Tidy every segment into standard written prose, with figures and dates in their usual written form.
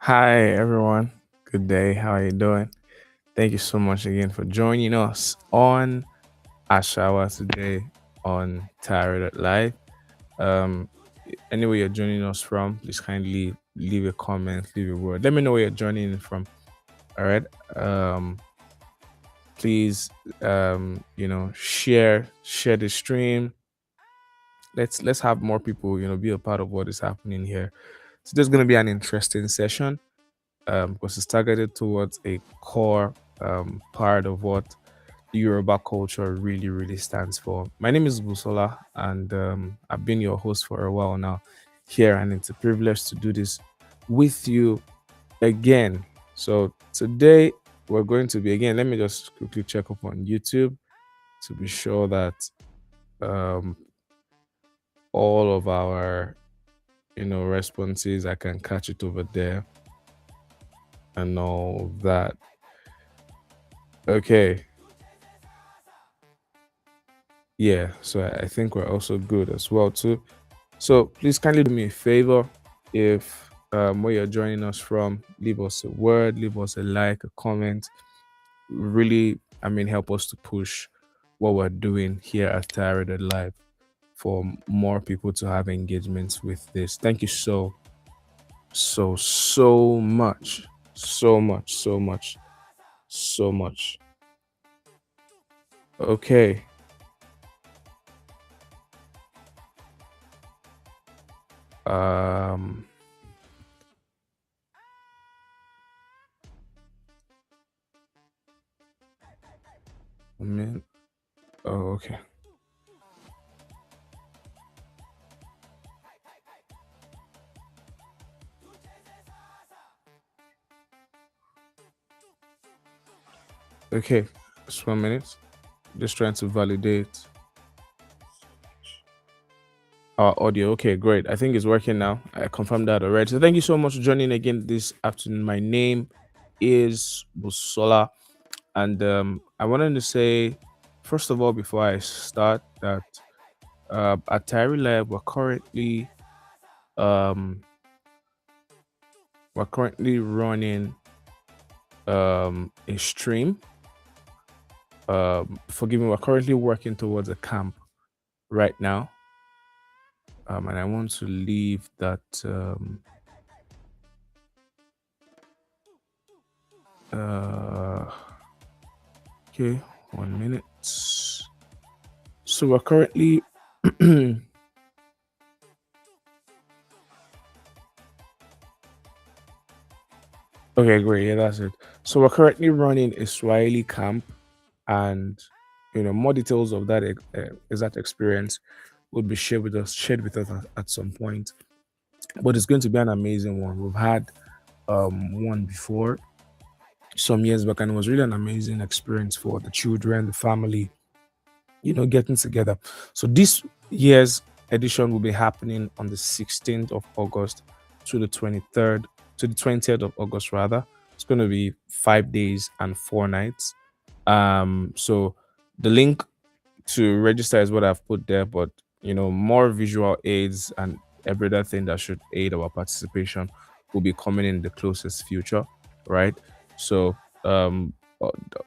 Hi, everyone. Good day. How are you doing? Thank you so much again for joining us on Àṣà Wa today on Tayari.live. Um, Anywhere you're joining us from, please kindly leave a comment, leave a word. Let me know where you're joining in from. All right. Please, share the stream. Let's have more people, be a part of what is happening here. So there's gonna be an interesting session because it's targeted towards a core part of what the Yoruba culture really, really stands for. My name is Busola, and I've been your host for a while now here, and it's a privilege to do this with you again. So today we're going to be again. Let me just quickly check up on YouTube to be sure that um, all of our responses I can catch it over there and all that. Okay, yeah, so I think we're also good as well too. So please kindly do me a favor if where you're joining us from, leave us a word, leave us a like, a comment. Really, help us to push what we're doing here at Tayari.live for more people to have engagements with this. Thank you so much. So much. Okay. Um I mean, oh, okay. Okay. Just 1 minute. Just trying to validate our audio. Okay, great. I think it's working now. I confirmed that already. So thank you so much for joining again this afternoon. My name is Busola, and I wanted to say, first of all, before I start, that at Tayari.Live um we're currently running a stream. Forgive me, we're currently working towards a camp right now. And I want to leave that uh okay, 1 minute. So we're currently okay, great. Yeah, that's it. So we're currently running a Swahili camp, and more details of that exact experience would be shared with us at some point. But it's going to be an amazing one. We've had one before some years back, and it was really an amazing experience for the children, the family, getting together. So this year's edition will be happening on the 16th of August to the 23rd, to the 20th of August, rather. It's going to be 5 days and 4 nights. So the link to register is what I've put there, but more visual aids and every other thing that should aid our participation will be coming in the closest future, right? So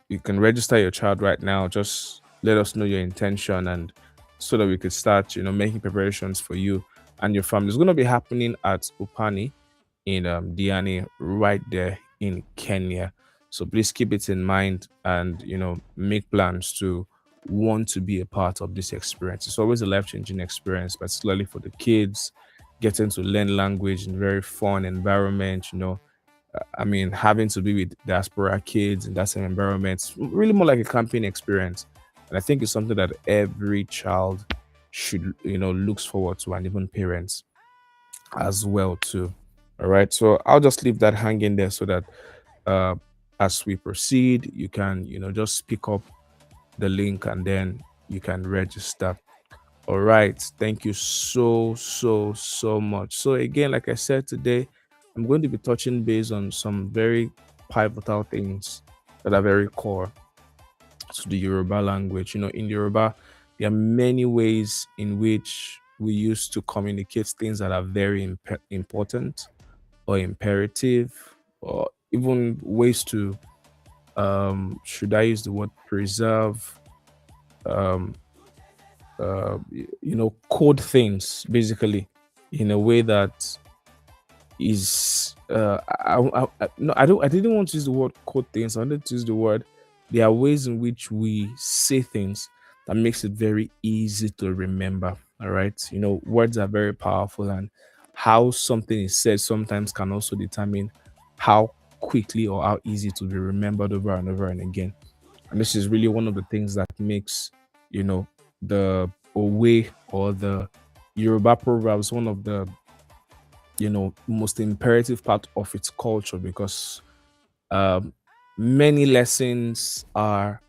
you can register your child right now. Just let us know your intention, and so that we could start, making preparations for you and your family. It's going to be happening at Upani in Diani, right there in Kenya. So please keep it in mind, and make plans to want to be a part of this experience. It's always a life-changing experience, particularly for the kids, getting to learn language in very fun environment. Having to be with diaspora kids in that same environment, it's really more like a camping experience. And I think it's something that every child should, looks forward to, and even parents as well too. All right. So I'll just leave that hanging there so that uh as we proceed, you can, just pick up the link and then you can register. All right. Thank you so much. So again, like I said today, I'm going to be touching base on some very pivotal things that are very core to the Yoruba language. In Yoruba, there are many ways in which we use to communicate things that are very important. or imperative, or even ways to, should I use the word preserve, um, code things basically in a way that is no, I didn't want to use the word code things. I wanted to use the word, there are ways in which we say things that makes it very easy to remember. All right, words are very powerful, and how something is said sometimes can also determine how quickly or how easy to be remembered over and over and again. And this is really one of the things that makes, the Owe or the Yoruba Proverbs one of the, most imperative part of its culture, because um, many lessons are,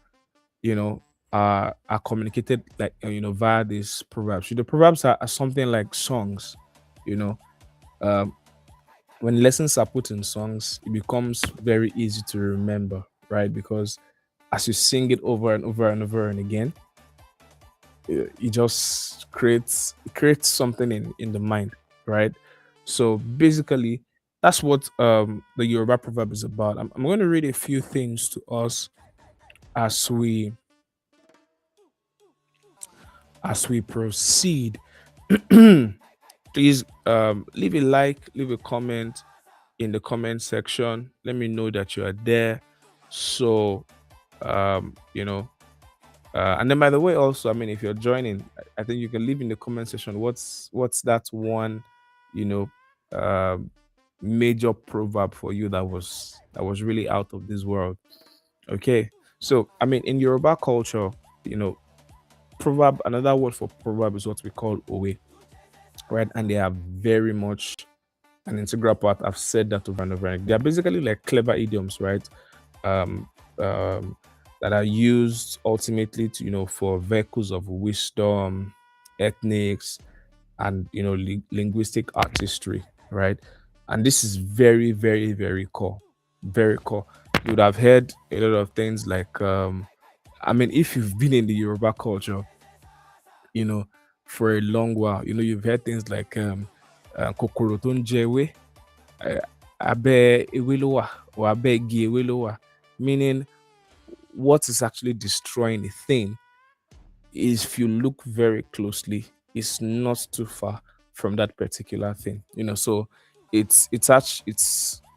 you know, are communicated like, via these proverbs. The proverbs are something like songs, you know. Um, when lessons are put in songs, it becomes very easy to remember, right? Because as you sing it over and over and over and again, it just creates something in the mind, right? So basically, that's what the Yoruba proverb is about. I'm going to read a few things to us as we proceed. Please leave a like, leave a comment in the comment section. Let me know that you are there. So you know and then, by the way, also, I mean, if you're joining, I think you can leave in the comment section what's that one, you know, um, major proverb for you that was really out of this world. Okay, so I mean, in Yoruba culture, you know, proverb. Another word for proverb is what we call owe, right? And they are very much an integral part. I've said that over and over. They are basically like clever idioms, right? um, um, that are used ultimately to, for vehicles of wisdom, ethnics, and linguistic artistry, right? And this is very, very, very core, very core. You would have heard a lot of things like, I mean, if you've been in the Yoruba culture, you know, for a long while, you've heard things like kokoro tó ń jẹ ewé, eh, abẹ́ ewé ló wà, or abẹ́ igi ewé ló wà, meaning what is actually destroying a thing is, if you look very closely, it's not too far from that particular thing. So it's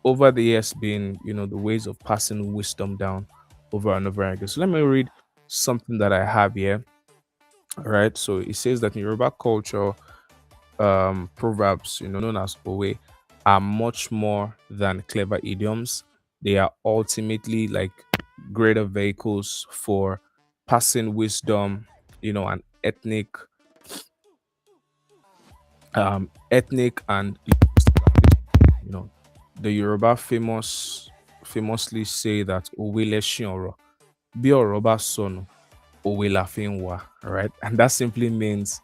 over the years been, the ways of passing wisdom down over and over again. So let me read something that I have here. All right. So it says that in Yoruba culture, proverbs, known as Owe, are much more than clever idioms. They are ultimately like greater vehicles for passing wisdom, and ethnic and you know the Yoruba famously say that Owe leshin oro, bí ọ̀rọ̀ bá sọnù, òwe la fi ń wá, right? And that simply means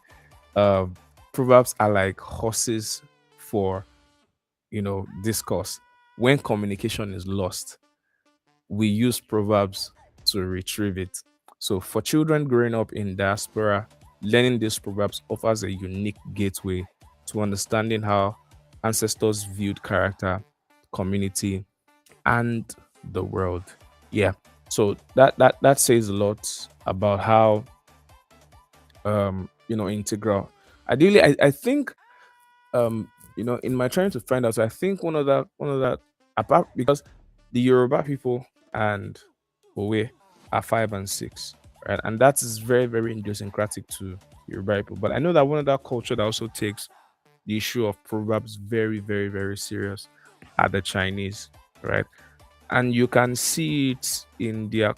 uh, proverbs are like horses for, discourse. When communication is lost, we use proverbs to retrieve it. So for children growing up in diaspora, learning these proverbs offers a unique gateway to understanding how ancestors viewed character, community, and the world. Yeah. So that says a lot about how integral. Ideally, I think in my trying to find out, so I think one of that apart, because the Yoruba people and Owe are 5 and 6, right? And that is very, very idiosyncratic to Yoruba people. But I know that one of that culture that also takes the issue of proverbs very, very, very serious are the Chinese, right? And you can see it in their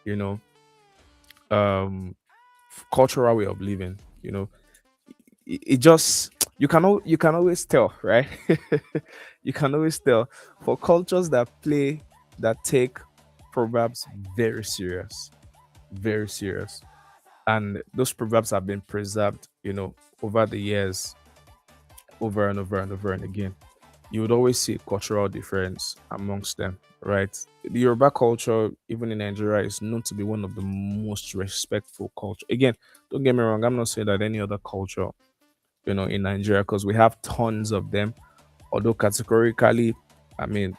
you know, um, cultural way of living. It just, you can always tell, right? You can always tell for cultures that take proverbs very serious, very serious, and those proverbs have been preserved, over the years, over and over and over and again. You would always see a cultural difference amongst them, right? The Yoruba culture, even in Nigeria, is known to be one of the most respectful culture. Again, don't get me wrong, I'm not saying that any other culture, in Nigeria, because we have tons of them. although categorically, I mean,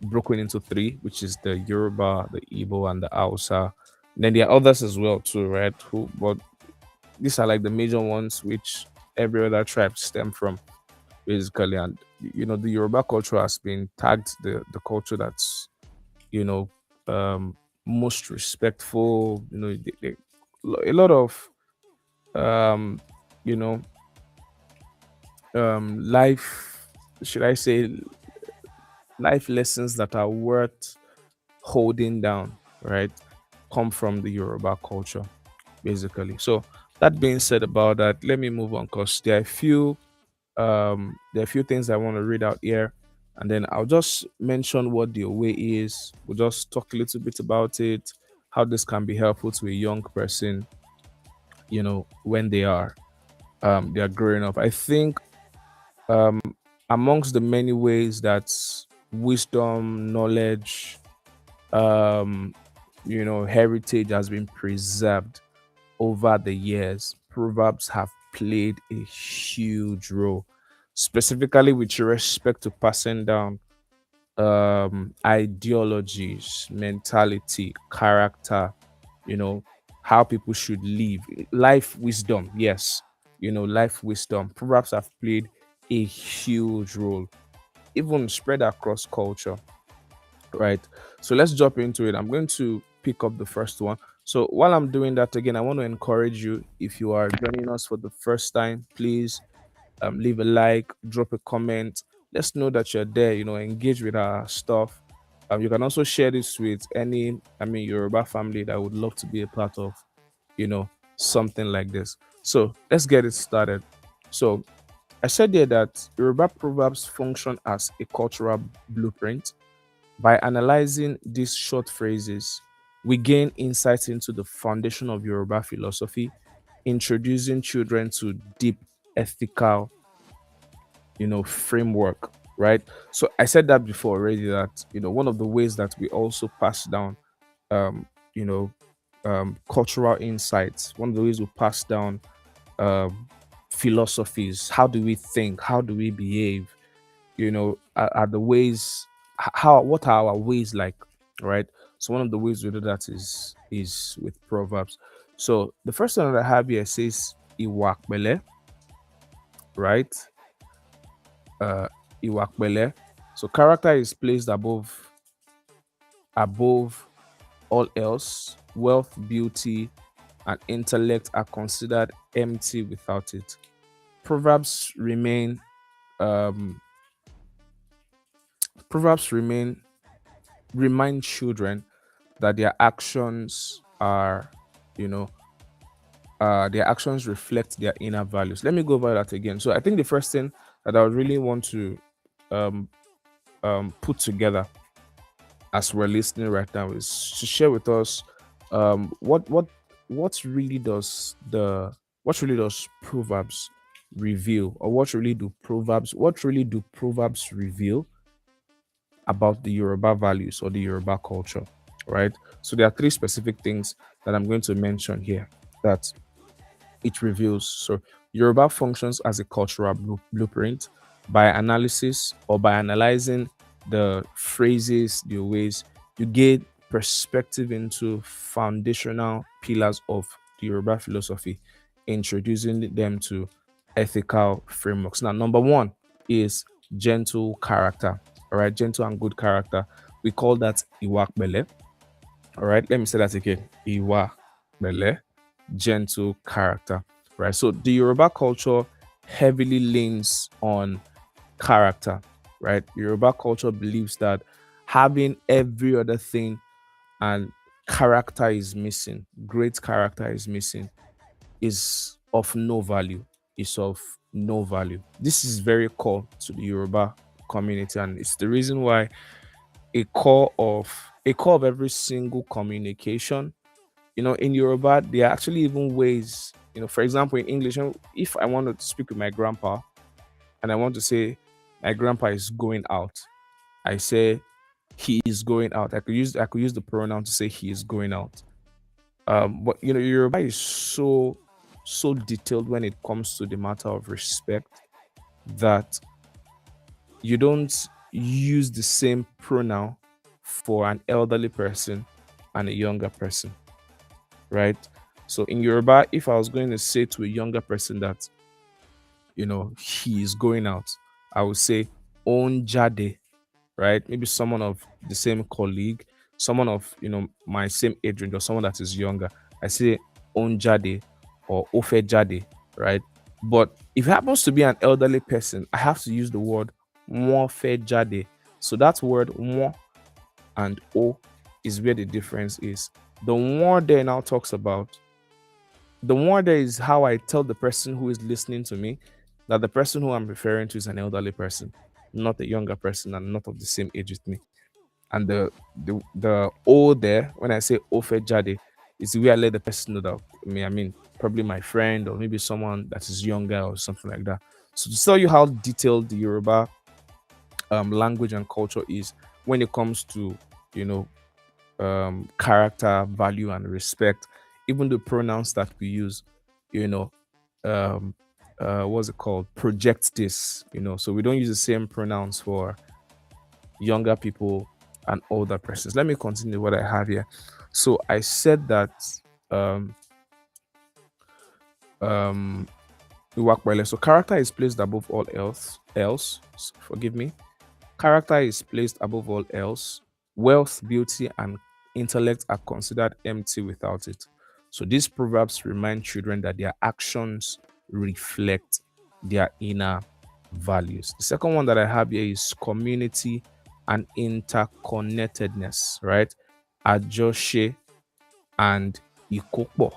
broken into three, which is the Yoruba, the Igbo, and the Hausa. Then there are others as well too, right? Who, but these are like the major ones which every other tribe stem from, basically. And the Yoruba culture has been tagged the culture that's you know most respectful. A lot of um, you know life, should I say, life lessons that are worth holding down, right? Come from the Yoruba culture, basically. So that being said about that, let me move on because there are a few things I want to read out here, and then I'll just mention what the way is. We'll just talk a little bit about it, how this can be helpful to a young person, when they are growing up. I think um amongst the many ways that wisdom, knowledge, um heritage has been preserved over the years, proverbs have played a huge role, specifically with respect to passing down ideologies, mentality, character, you know how people should live, life wisdom. Yes, life wisdom, proverbs have played a huge role, even spread across culture, right? So let's jump into it. I'm going to pick up the first one. So while I'm doing that, again, I want to encourage you, if you are joining us for the first time, please leave a like, drop a comment. Let's know that you're there, engage with our stuff. You can also share this with any, Yoruba family that would love to be a part of, you know, something like this. So let's get it started. So I said there that Yoruba proverbs function as a cultural blueprint. By analyzing these short phrases, we gain insight into the foundation of Yoruba philosophy, introducing children to deep ethical, framework, right? So I said that before already, that, one of the ways that we also pass down, um, you know, cultural insights, one of the ways we pass down um, philosophies. How do we think? How do we behave? Are the ways, what are our ways like, right? So one of the ways we do that is with proverbs. So the first one that I have here says iwakbele, right? uh iwakbele. So character is placed above all else. Wealth, beauty, and intellect are considered empty without it. proverbs remain um Proverbs remind children that you know, their actions reflect their inner values. Let me go over that again. So I think the first thing that I would really want to um, put together as we're listening right now is to share with us what really does Proverbs reveal, or what really do Proverbs reveal about the Yoruba values or the Yoruba culture, right? So there are three specific things that I'm going to mention here that it reveals. So Yoruba functions as a cultural blueprint by analysis, or by analyzing the phrases, the ways you get perspective into foundational pillars of the Yoruba philosophy, introducing them to ethical frameworks. Now, number one is gentle character. All right, gentle and good character. We call that iwakbele. All right, let me say that again. Iwakbele, gentle character, right? So the Yoruba culture heavily leans on character, right? Yoruba culture believes that having every other thing and character is missing, great character is missing, is of no value, is of no value. This is very core to the Yoruba community, and it's the reason why a core of every single communication, in Yoruba, there are actually even ways, for example, in English, if I want to speak with my grandpa and I want to say my grandpa is going out, I say he is going out. I could use the pronoun to say he is going out. But Yoruba is so detailed when it comes to the matter of respect, that you don't use the same pronoun for an elderly person and a younger person, right? So in Yoruba, if I was going to say to a younger person that, he is going out, I would say on jade, right? Maybe someone of the same colleague, someone of my same age range, or someone that is younger. I say on jade or ofe jade, right? But if it happens to be an elderly person, I have to use the word won fe jade. So that word won and o is where the difference is. The won there now talks about, the won there is how I tell the person who is listening to me that the person who I'm referring to is an elderly person, not a younger person and not of the same age with me. And the O there, when I say Ofe Jade, is where I let the person know that, I mean, probably my friend or maybe someone that is younger or something like that. So to tell you how detailed the Yoruba language and culture is when it comes to, you know, character, value, and respect, even the pronouns that we use, you know, um, what's it called? Project this, so we don't use the same pronouns for younger people and older persons. Let me continue what I have here. So I said that um um Iwakbele. So character is placed above all else. Forgive me. Character is placed above all else. Wealth, beauty, and intellect are considered empty without it. So these proverbs remind children that their actions reflect their inner values. The second one that I have here is community and interconnectedness, right? Ajoshe and Ikopo.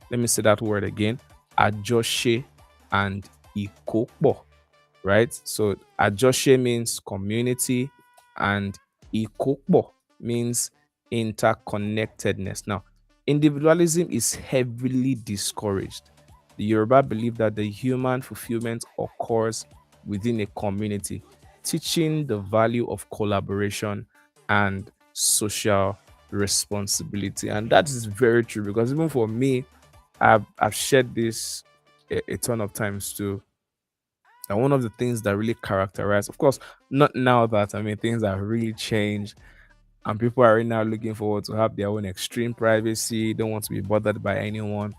Let me say that word again. Ajoshe and Ikopo, right? So Ajoshe means community and Ikopo means interconnectedness. Now, individualism is heavily discouraged. The Yoruba believe that the human fulfillment occurs within a community, teaching the value of collaboration and social responsibility. And that is very true because even for me, I've shared this a ton of times too. And one of the things that really characterize, of course, not now that things have really changed and people are right now looking forward to have their own extreme privacy, don't want to be bothered by anyone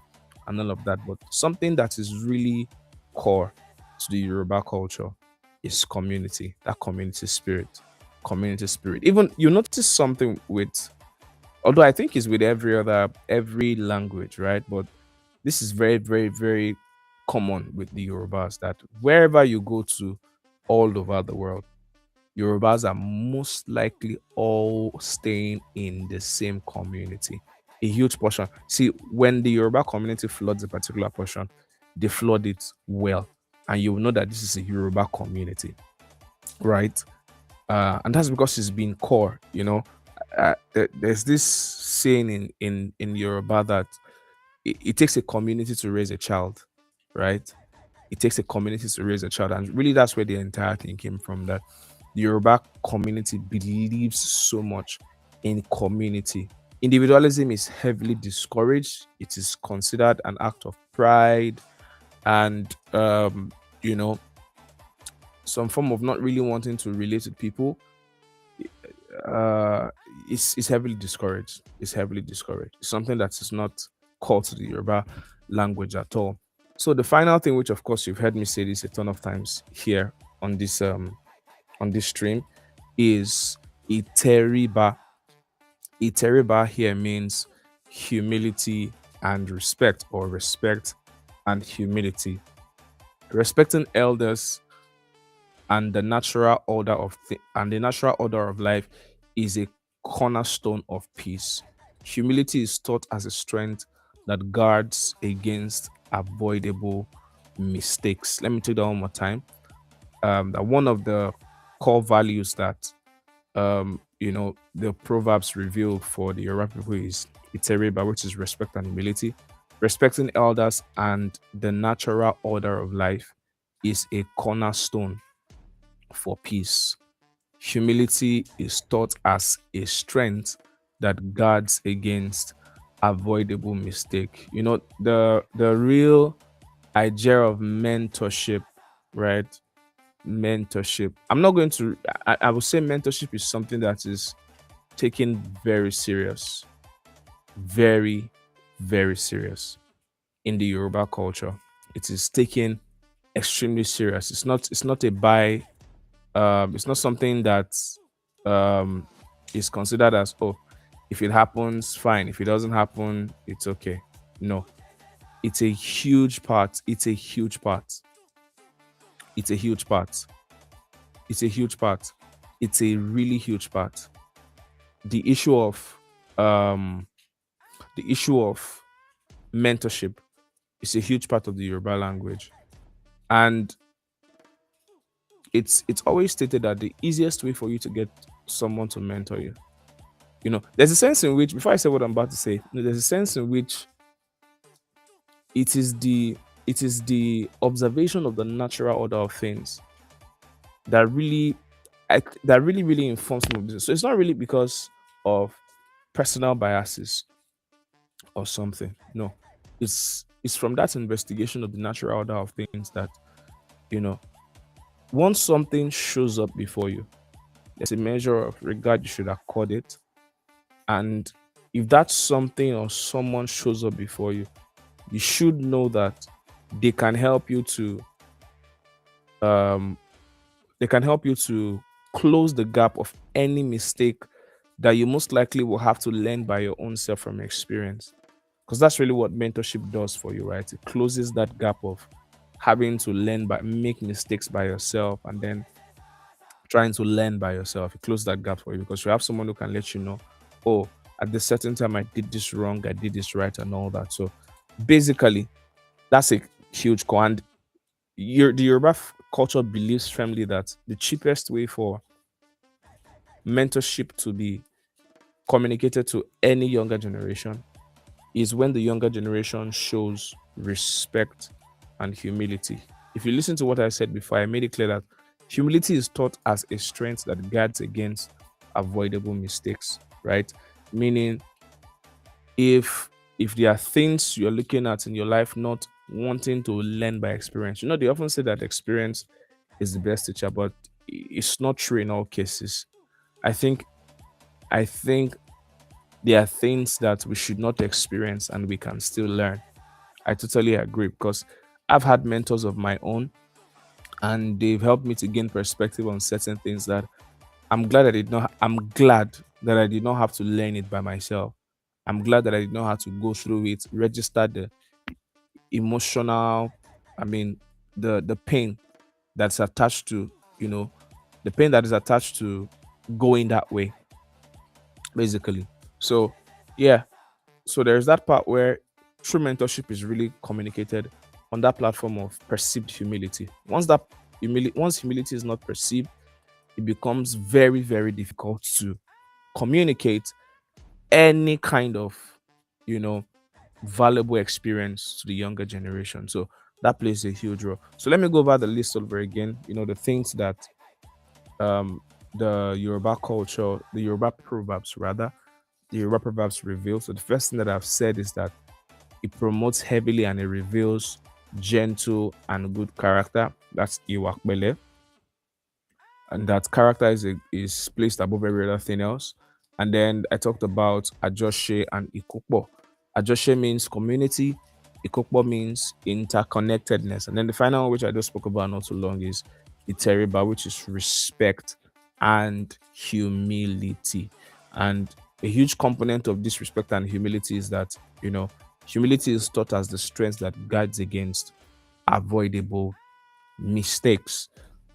and all of that. But something that is really core to the Yoruba culture is community, that community spirit. Community spirit. Even you notice something with, although I think it's with every language, right? But this is very, very, very common with the Yorubas that wherever you go to all over the world, Yorubas are most likely all staying in the same community. A huge portion. See, when the Yoruba community floods a particular portion, they flood it well. And you will know that this is a Yoruba community, right? And that's because it's been core. There's this saying in Yoruba that it takes a community to raise a child, right? It takes a community to raise a child, and really that's where the entire thing came from. That the Yoruba community believes so much in community. Individualism is heavily discouraged. It is considered an act of pride and you know some form of not really wanting to relate with people. uh is heavily discouraged. It's heavily discouraged. It's something that is not called to the Yoruba language at all. So the final thing, which of course you've heard me say this a ton of times here on this stream, is iteriba. Iteriba here means humility and respect, or respect and humility. Respecting elders and the natural order of life is a cornerstone of peace. Humility is taught as a strength that guards against avoidable mistakes. Let me take that one more time. That one of the core values that the proverbs reveal for the Yoruba people is iteriba, which is respect and humility. Respecting elders and the natural order of life is a cornerstone for peace. Humility is taught as a strength that guards against avoidable mistake. The real idea of mentorship, right? mentorship. I'm not going to. I would say mentorship is something that is taken very serious, very, very serious in the Yoruba culture. It is taken extremely serious. It's not. It's not a buy. It's not something that um is considered as, oh, if it happens, fine. If it doesn't happen, it's okay. No, it's a huge part. It's a huge part. It's a huge part. It's a huge part. It's a really huge part. The issue of um the issue of mentorship is a huge part of the Yoruba language. And it's always stated that the easiest way for you to get someone to mentor you, there's a sense in which, before I say what I'm about to say, there's a sense in which it is the observation of the natural order of things that really that really really informs my business. So it's not really because of personal biases or something. No, it's from that investigation of the natural order of things that, you know once something shows up before you, there's a measure of regard you should accord it. And if that something or someone shows up before you, you should know that they can help you to um they can help you to close the gap of any mistake that you most likely will have to learn by your own self from experience. Because that's really what mentorship does for you, right? It closes that gap of having to learn by make mistakes by yourself and then trying to learn by yourself. It closes that gap for you because you have someone who can let you know, oh, at this certain time I did this wrong, I did this right, and all that. So basically, that's a huge core. And the Yoruba culture believes firmly that the cheapest way for mentorship to be communicated to any younger generation is when the younger generation shows respect and humility. If you listen to what I said before, I made it clear that humility is taught as a strength that guards against avoidable mistakes, right? Meaning, if there are things you're looking at in your life not wanting to learn by experience, they often say that experience is the best teacher, but it's not true in all cases. I think I think there are things that we should not experience and we can still learn. I totally agree because I've had mentors of my own and they've helped me to gain perspective on certain things that I'm glad that I did not have to learn it by myself. I'm glad that I did not have to go through it, register the emotional, I mean, the pain that's attached to, you know, the pain that is attached to going that way, basically. So, yeah. So there's that part where true mentorship is really communicated on that platform of perceived humility. Once humility is not perceived, it becomes very, very difficult to communicate any kind of, you know, valuable experience to the younger generation. So that plays a huge role. So let me go over the list over again. The things that um the Yoruba culture, the Yoruba proverbs rather, the Yoruba proverbs reveal. So the first thing that I've said is that it promotes heavily and it reveals gentle and good character. That's Iwakbele, and that character is placed above every other thing else. And then I talked about Ajoshe and Ikukbo. Ajoshe means community, Ikukbo means interconnectedness. And then the final one, which I just spoke about not too long, is Iteriba, which is respect and humility. And a huge component of this respect and humility is that, humility is taught as the strength that guards against avoidable mistakes.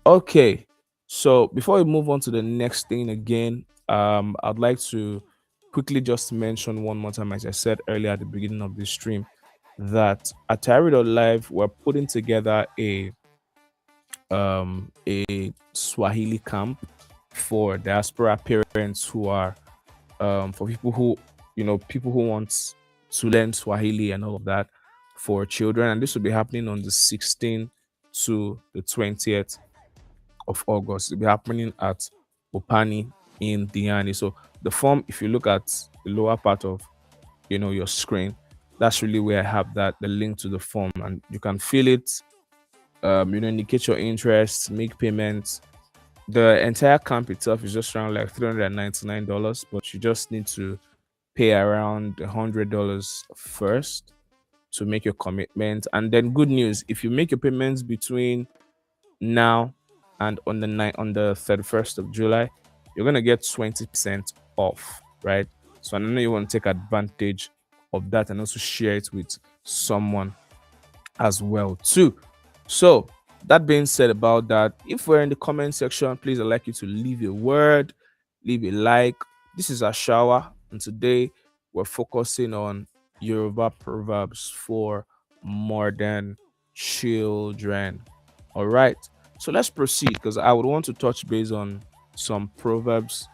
Okay, so before we move on to the next thing again, I'd like to quickly just mention one more time, as I said earlier at the beginning of this stream, that at Tayari.live we're putting together a Swahili camp for diaspora parents who are for people who want to learn Swahili and all of that for children, and this will be happening on the 16th to the 20th of August. It'll be happening at Opani in Diani. So the form, if you look at the lower part of your screen, that's really where I have the link to the form, and you can fill it indicate your interests, make payments. The entire camp itself is just around like $399, but you just need to pay around $100 first to make your commitment. And then good news, if you make your payments between now and on the 31st of July, you're gonna get 20% off, right? So I know you want to take advantage of that and also share it with someone as well too. So that being said about that, if we're in the comment section, please I'd like you to leave a word, leave a like. This is Àṣà Wa, and today we're focusing on Yoruba Proverbs for modern children. All right, so let's proceed because I would want to touch base on some proverbs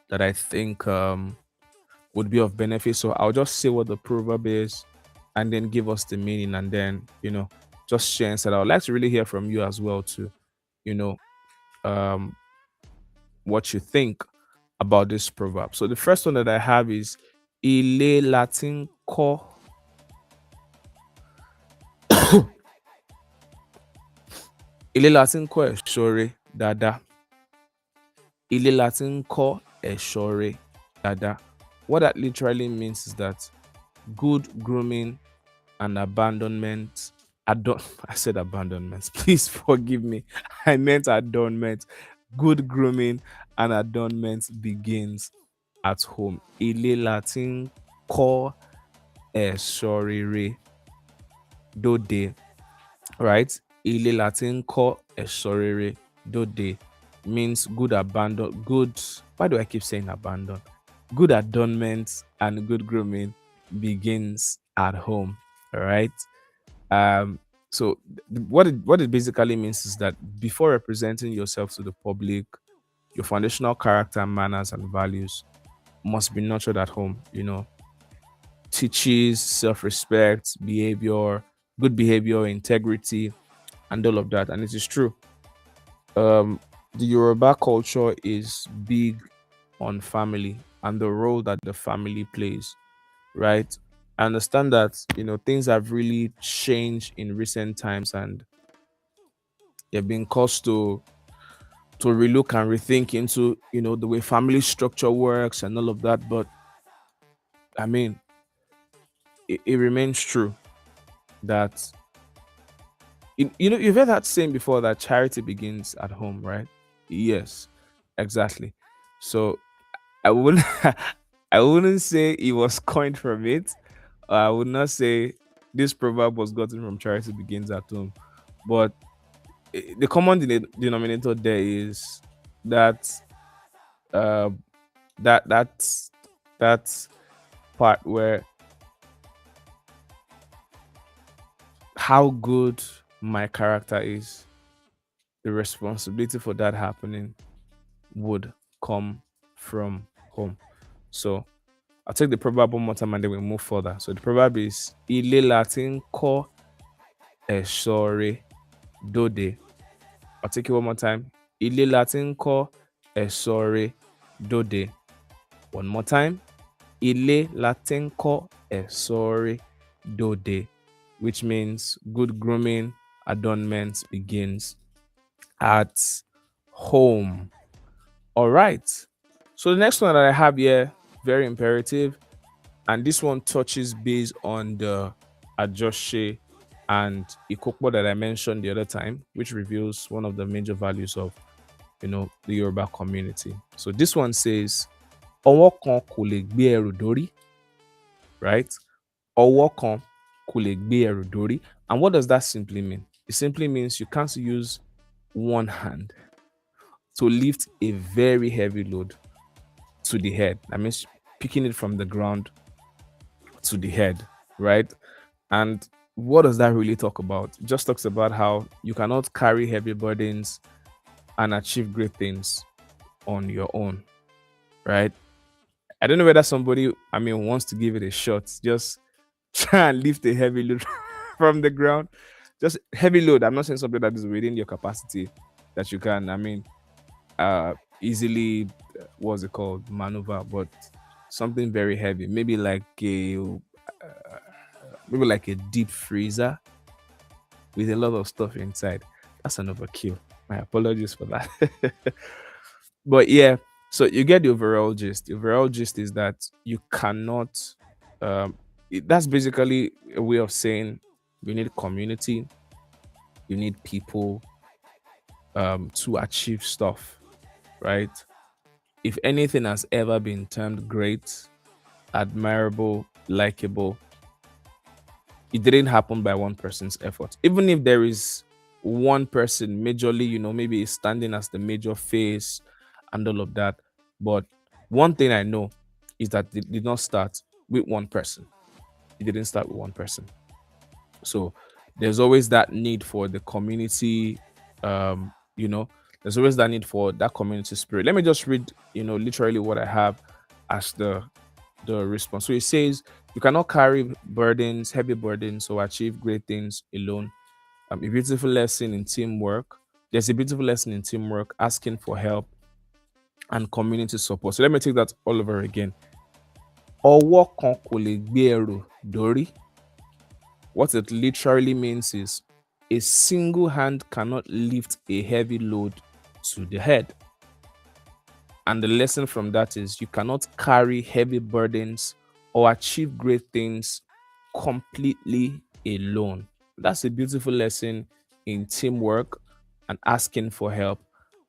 that I think would be of benefit. So I'll just say what the proverb is and then give us the meaning and then, just share instead. I would like to really hear from you as well to, you know, um, what you think about this proverb. So the first one that I have is Ile Latin ko. Ile Latin ko eshore dada. Ile Latin ko eshore dada. What that literally means is that good grooming and abandonment. I said abandonment. Please forgive me. I meant adornment. Good grooming and adornment begins at home. Ile Latin ko esorere dode. Right? Ile Latin ko esorere dode means good abandon. Good. Why do I keep saying abandon? Good adornment and good grooming begins at home. All right. Um, so what it basically means is that before representing yourself to the public, your foundational character, manners, and values must be nurtured at home. Teaches self-respect, good behavior, integrity, and all of that. And it is true. The Yoruba culture is big on family and the role that the family plays, right? I understand that things have really changed in recent times and they're being caused to relook and rethink into the way family structure works and all of that. But I mean, it remains true that you've heard that saying before that charity begins at home, right? Yes, exactly. So I wouldn't I wouldn't say it was coined from it. I would not say this proverb was gotten from charity begins at home. But the common denominator there is that uh that's part where how good my character is, the responsibility for that happening would come from home. So I'll take the proverb one more time and then we move further. So the proverb is Ile Latin ko esore dode. I'll take it one more time. Ile Latin ko esore dode. One more time. Ile Latin ko esore dode, which means good grooming, adornment begins at home. All right. So the next one that I have here, very imperative, and this one touches base on the Ajoshe and Ikokbo that I mentioned the other time, which reveals one of the major values of the Yoruba community. So this one says, "Ọwọ́ kan kò lè gbé ẹrù dórí," right? Ọwọ́ kan kò lè gbé ẹrù dórí. And what does that simply mean? It simply means you can't use one hand to lift a very heavy load to the head. That means picking it from the ground to the head, right? And what does that really talk about? It just talks about how you cannot carry heavy burdens and achieve great things on your own, right? I don't know whether somebody, wants to give it a shot. Just try and lift a heavy load from the ground. Just heavy load. I'm not saying something that is within your capacity that you can, easily, what's it called, maneuver, but something very heavy, maybe like a deep freezer, with a lot of stuff inside. That's an overkill. My apologies for that. But yeah, so you get the overall gist. The overall gist is that you cannot. That's basically a way of saying you need community, you need people to achieve stuff, right? If anything has ever been termed great, admirable, likable, it didn't happen by one person's effort. Even if there is one person majorly, maybe is standing as the major face and all of that. But one thing I know is that it did not start with one person. It didn't start with one person. So there's always that need for the community, um, you know, there's always that need for that community spirit. Let me just read, literally what I have as the response. So it says, you cannot carry burdens, heavy burdens, or achieve great things alone. A beautiful lesson in teamwork. There's a beautiful lesson in teamwork, asking for help, and community support. So let me take that all over again. Ọwọ́ kan kò lè gbé ẹrù dórí. What it literally means is a single hand cannot lift a heavy load to the head. And the lesson from that is you cannot carry heavy burdens or achieve great things completely alone. That's a beautiful lesson in teamwork and asking for help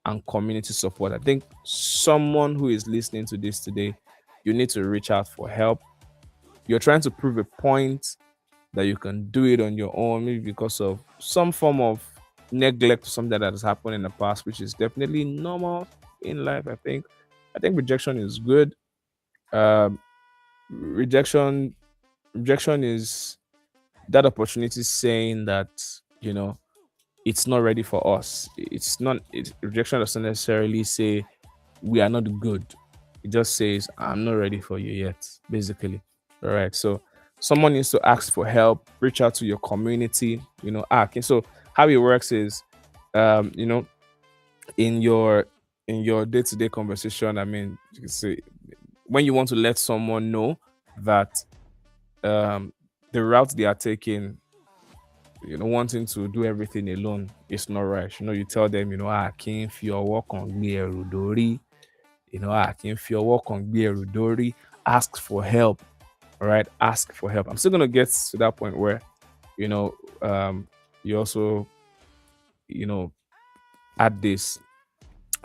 and community support. I think someone who is listening to this today, you need to reach out for help. You're trying to prove a point that you can do it on your own, maybe because of some form of neglect or something that has happened in the past, which is definitely normal in life. I think rejection is good. Um, rejection is that opportunity saying that you know it's not ready for us. Rejection doesn't necessarily say we are not good. It just says I'm not ready for you yet, basically. All right. So someone needs to ask for help, reach out to your community, ask. So how it works is um, you know, in your day-to-day conversation, I mean, you can say when you want to let someone know that um the route they are taking, wanting to do everything alone is not right. You tell them, can't feel work on me dori. I can't feel work on me dori. Ask for help. All right, ask for help. I'm still gonna get to that point where you know you also you know add this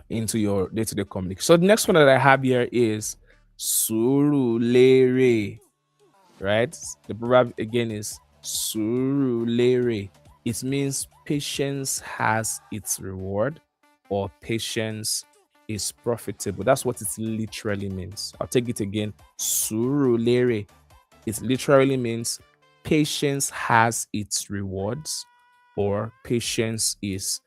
into your day-to-day communication. So the next one that I have here is surulere, right? The proverb again is surulere. It means patience has its reward, or patience is profitable. That's what it literally means. I'll take it again. Surulere. It literally means patience has its rewards, or patience is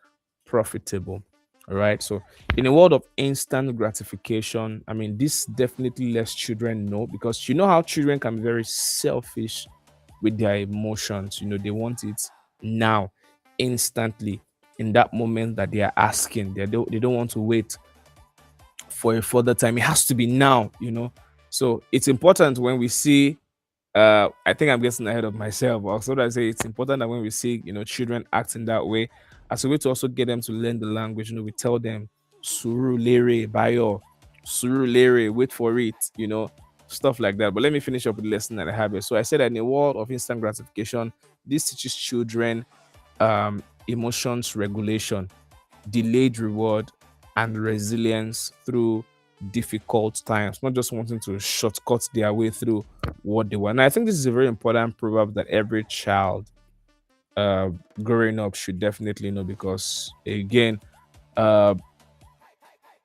profitable. All right. So, in a world of instant gratification, I mean, this definitely lets children know, because you know how children can be very selfish with their emotions. They want it now, instantly, in that moment that they are asking. They don't want to wait for a further time. It has to be now. So, it's important when we see I think I'm getting ahead of myself. Also, I say it's important that when we see, children acting that way, as a way to also get them to learn the language, we tell them suru lere bayo, suru lere, wait for it, stuff like that. But let me finish up with the lesson that I have here. So I said that in a world of instant gratification, this teaches children emotions regulation, delayed reward, and resilience through difficult times, not just wanting to shortcut their way through what they want. And I think this is a very important proverb that every child uh, growing up should definitely know, because, again, uh,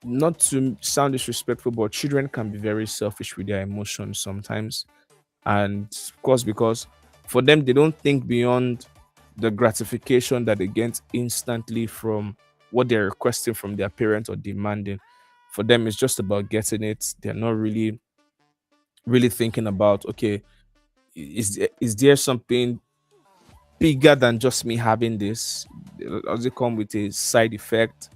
not to sound disrespectful, but children can be very selfish with their emotions sometimes. And of course, because for them, they don't think beyond the gratification that they get instantly from what they're requesting from their parents or demanding. For them, it's just about getting it. They're not really thinking about, okay, is there something bigger than just me having this? Does it come with a side effect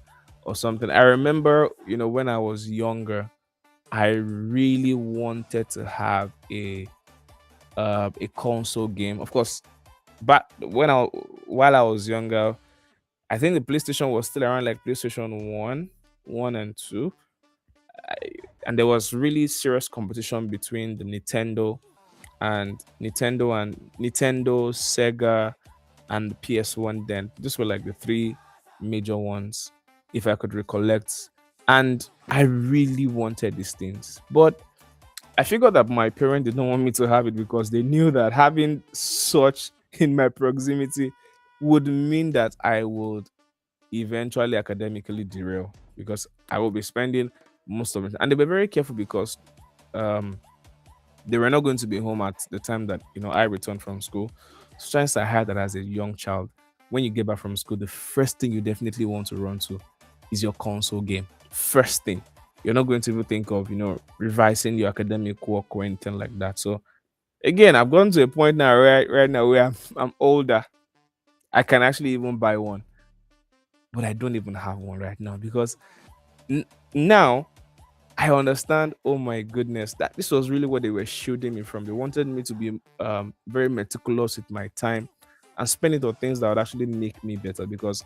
or something? I remember, when I was younger, I really wanted to have a console game. Of course, but while I was younger, I think the PlayStation was still around like PlayStation 1 and 2. And there was really serious competition between the Nintendo, Sega, and the PS1 then. These were like the three major ones, if I could recollect. And I really wanted these things. But I figured that my parents did not want me to have it because they knew that having such in my proximity would mean that I would eventually academically derail because I will be spending most of it. And they were very careful because um, they were not going to be home at the time that I returned from school. So chances I had that as a young child, when you get back from school, the first thing you definitely want to run to is your console game. First thing. You're not going to even think of, revising your academic work or anything like that. So again, I've gotten to a point now right now where I'm older. I can actually even buy one, but I don't even have one right now because n- now I understand. Oh my goodness, that this was really what they were shielding me from. They wanted me to be very meticulous with my time and spend it on things that would actually make me better. Because,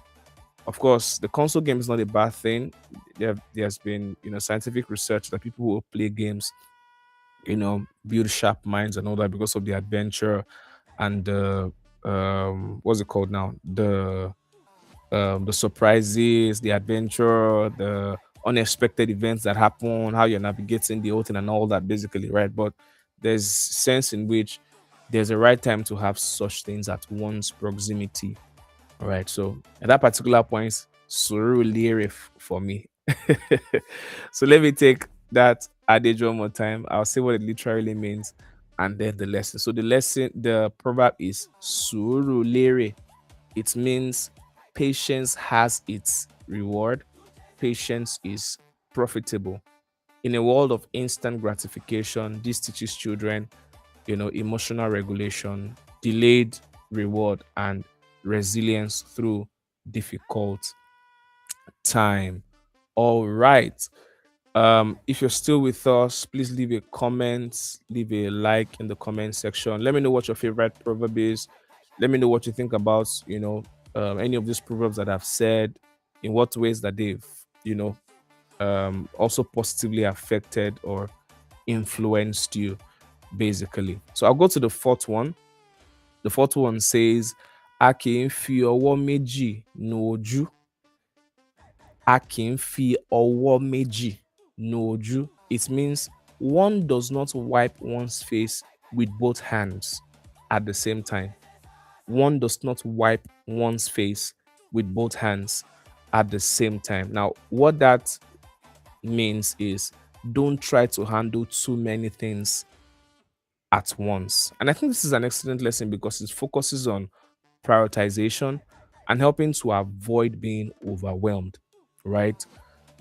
of course, the console game is not a bad thing. There's been scientific research that people who play games build sharp minds and all that because of the adventure and the what's it called now, the surprises, the adventure, the unexpected events that happen, how you're navigating the whole thing and all that, basically, right? But there's sense in which there's a right time to have such things at one's proximity, right? So at that particular point, Surulere for me. So let me take that adage one more time. I'll say what it literally means and then the lesson. So the proverb is Surulere. It means patience has its reward. Patience is profitable. In a world of instant gratification, this teaches children, emotional regulation, delayed reward, and resilience through difficult time. All right. If you're still with us, please leave a comment, leave a like in the comment section. Let me know what your favorite proverb is. Let me know what you think about, any of these proverbs that I've said, in what ways that they've, also positively affected or influenced you, basically. So I'll go to the fourth one. The fourth one says, "A kì í fi ọwọ́ méjì nu ojú." A kì í fi ọwọ́ méjì nu ojú. It means one does not wipe one's face with both hands at the same time. One does not wipe one's face with both hands at the same time. Now, what that means is don't try to handle too many things at once. And I think this is an excellent lesson because it focuses on prioritization and helping to avoid being overwhelmed, right?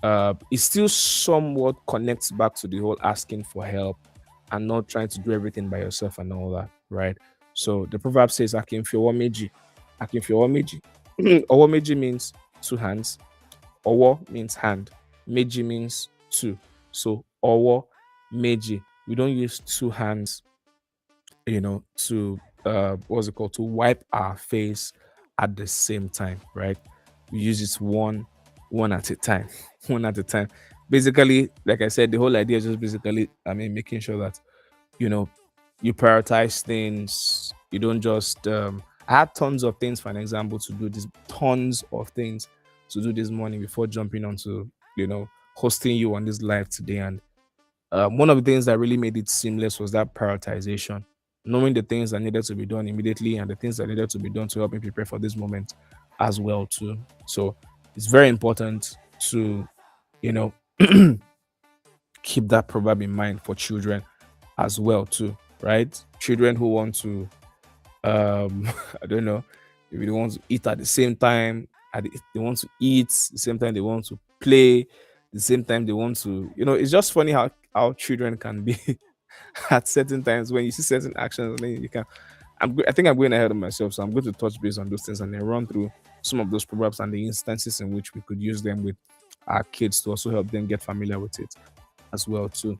It still somewhat connects back to the whole asking for help and not trying to do everything by yourself and all that, right? So the proverb says, "Akin fi ọwọ́ méjì." Akin fi ọwọ́ méjì. Ọwọ́ méjì means two hands. Ọwọ́ means hand. Méjì means two. So ọwọ́ méjì. We don't use two hands, to what's it called, to wipe our face at the same time, right? We use it one at a time, one at a time. Basically, like I said, the whole idea is just basically, making sure that you know you prioritize things. You don't just I had tons of things, for an example, to do this, tons of things to do this morning before jumping onto hosting you on this live today. And one of the things that really made it seamless was that prioritization, knowing the things that needed to be done immediately and the things that needed to be done to help me prepare for this moment as well too. So it's very important to you know keep that proverb in mind for children as well too, right? Children who want to I don't know, maybe they want to eat at the same time, they want to eat the same time, they want to play the same time, they want to, it's just funny how children can be at certain times when you see certain actions, and then you can. I think I'm going ahead of myself, so I'm going to touch base on those things and then run through some of those proverbs and the instances in which we could use them with our kids to also help them get familiar with it as well too.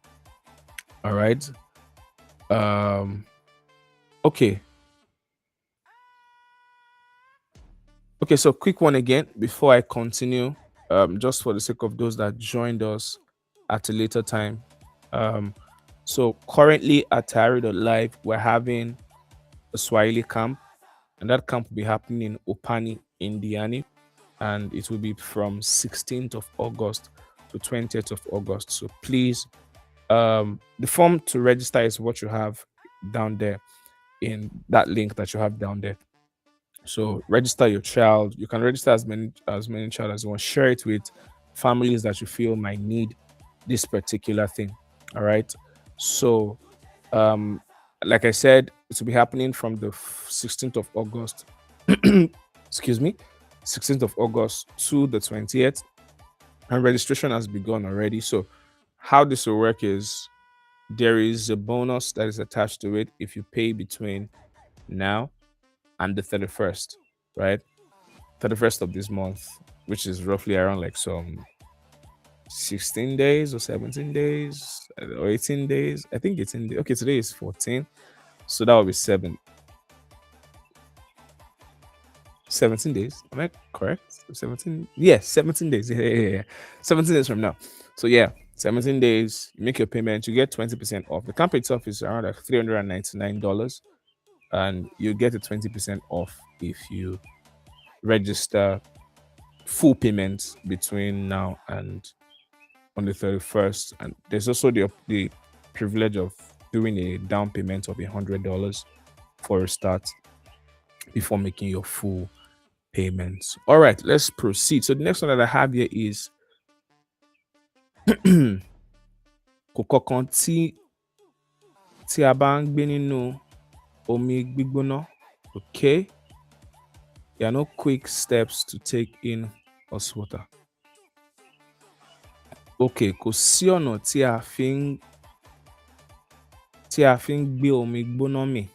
All right. Um. Okay. Okay, so quick one again before I continue. Just for the sake of those that joined us at a later time. Um, so currently at Tayari.live, we're having a Swahili camp, and that camp will be happening in Opani, Indiana, and it will be from 16th of August to 20th of August. So please, the form to register is what you have down there in that link that you have down there. So register your child. You can register as many child as you want. Share it with families that you feel might need this particular thing. All right. So um like I said, it will be happening from the 16th of August. Excuse me, 16th of August to the 20th. And registration has begun already. So how this will work is there is a bonus that is attached to it if you pay between now and the 31st, right? 31st of this month, which is roughly around like some 16 days or 17 days or 18 days. I think 18 days. Okay, today is 14. So that will be 17 days. Am I correct? 17? Yes, 17 days. Yeah. 17 days from now. So yeah, 17 days, you make your payment, you get 20% off. The camp itself is around like $399, and you get a 20% off if you register full payments between now and on the 31st. And there's also the privilege of doing a down payment of $100 for a start before making your full payments. All right, let's proceed. So the next one that I have here is kòkó kan tí a bá ń gbé nínú omi gbígbóná. Okay, there are no quick steps to take in hot water. Okay, kò sí ọ̀nà tí a fi ń gbé omi gbóná mì.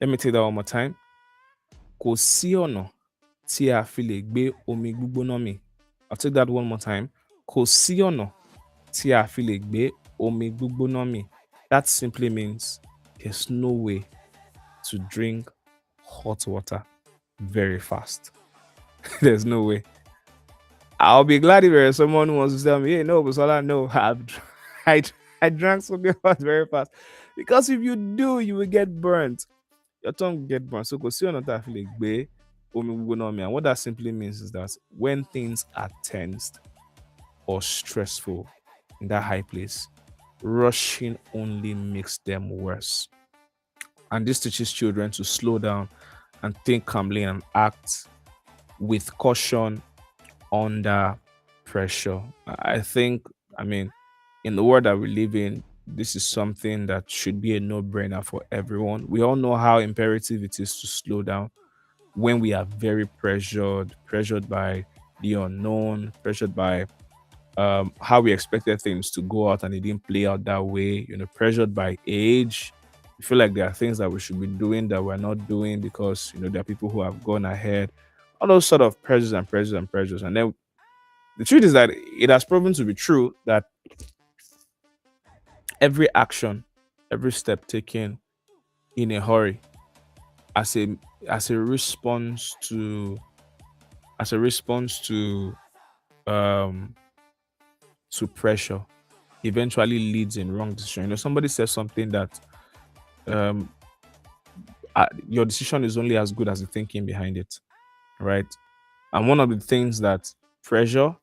Let me take that one more time. Kò sí ọ̀nà tí a fi lè gbé omi gbígbóná mì. I'll take that one more time. Kò sí ọ̀nà tí a fi lè gbé omi gbígbóná mì. That simply means there's no way to drink hot water very fast. There's no way. I'll be glad if there's someone who wants to tell me, hey, no, Busola, no, I drank something hot very fast. Because if you do, you will get burnt. Your tongue will get burnt. So kò sí ọ̀nà tá a fi lè gbé omi gbígbóná mì. And what that simply means is that when things are tensed or stressful in that high place, rushing only makes them worse. And this teaches children to slow down and think calmly and act with caution under pressure. I think, in the world that we live in, this is something that should be a no-brainer for everyone. We all know how imperative it is to slow down when we are very pressured by the unknown, pressured by how we expected things to go out and it didn't play out that way, pressured by age. We feel like there are things that we should be doing that we're not doing because there are people who have gone ahead. All those sort of pressures and pressures and pressures. And then the truth is that it has proven to be true that every action, every step taken in a hurry as a response to um pressure eventually leads in wrong decision. Somebody says something that your decision is only as good as the thinking behind it, right? And one of the things that pressure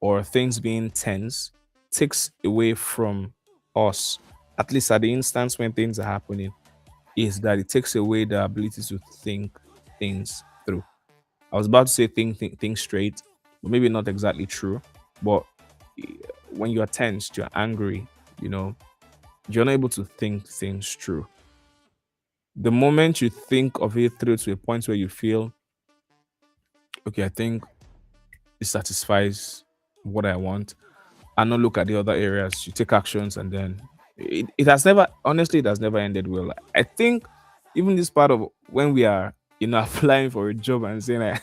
or things being tense takes away from us, at least at the instance when things are happening, is that it takes away the ability to think things through. I was about to say think straight, but maybe not exactly true. But when you're tensed, you're angry, you're not able to think things through. The moment you think of it through to a point where you feel, okay, I think it satisfies what I want, and not look at the other areas, you take actions, and then it has never, honestly, it has never ended well. I think even this part of when we are, applying for a job and saying like,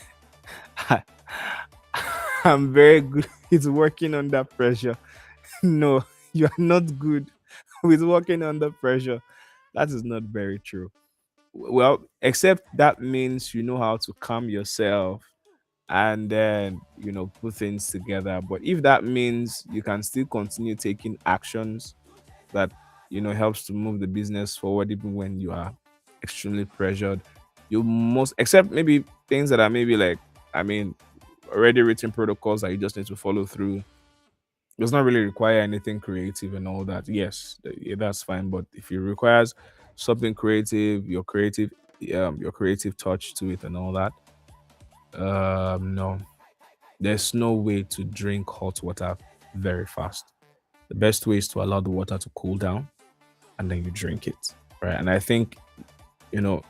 I'm very good with working under pressure. No, you are not good with working under pressure. That is not very true. Well, except that means you know how to calm yourself and then put things together. But if that means you can still continue taking actions that helps to move the business forward even when you are extremely pressured, you most except maybe things that are maybe like, I mean, already written protocols that you just need to follow through, does not really require anything creative and all that. Yes, yeah, that's fine. But if it requires something creative, your creative touch to it and all that, no, there's no way to drink hot water very fast. The best way is to allow the water to cool down and then you drink it, right? And I think you know,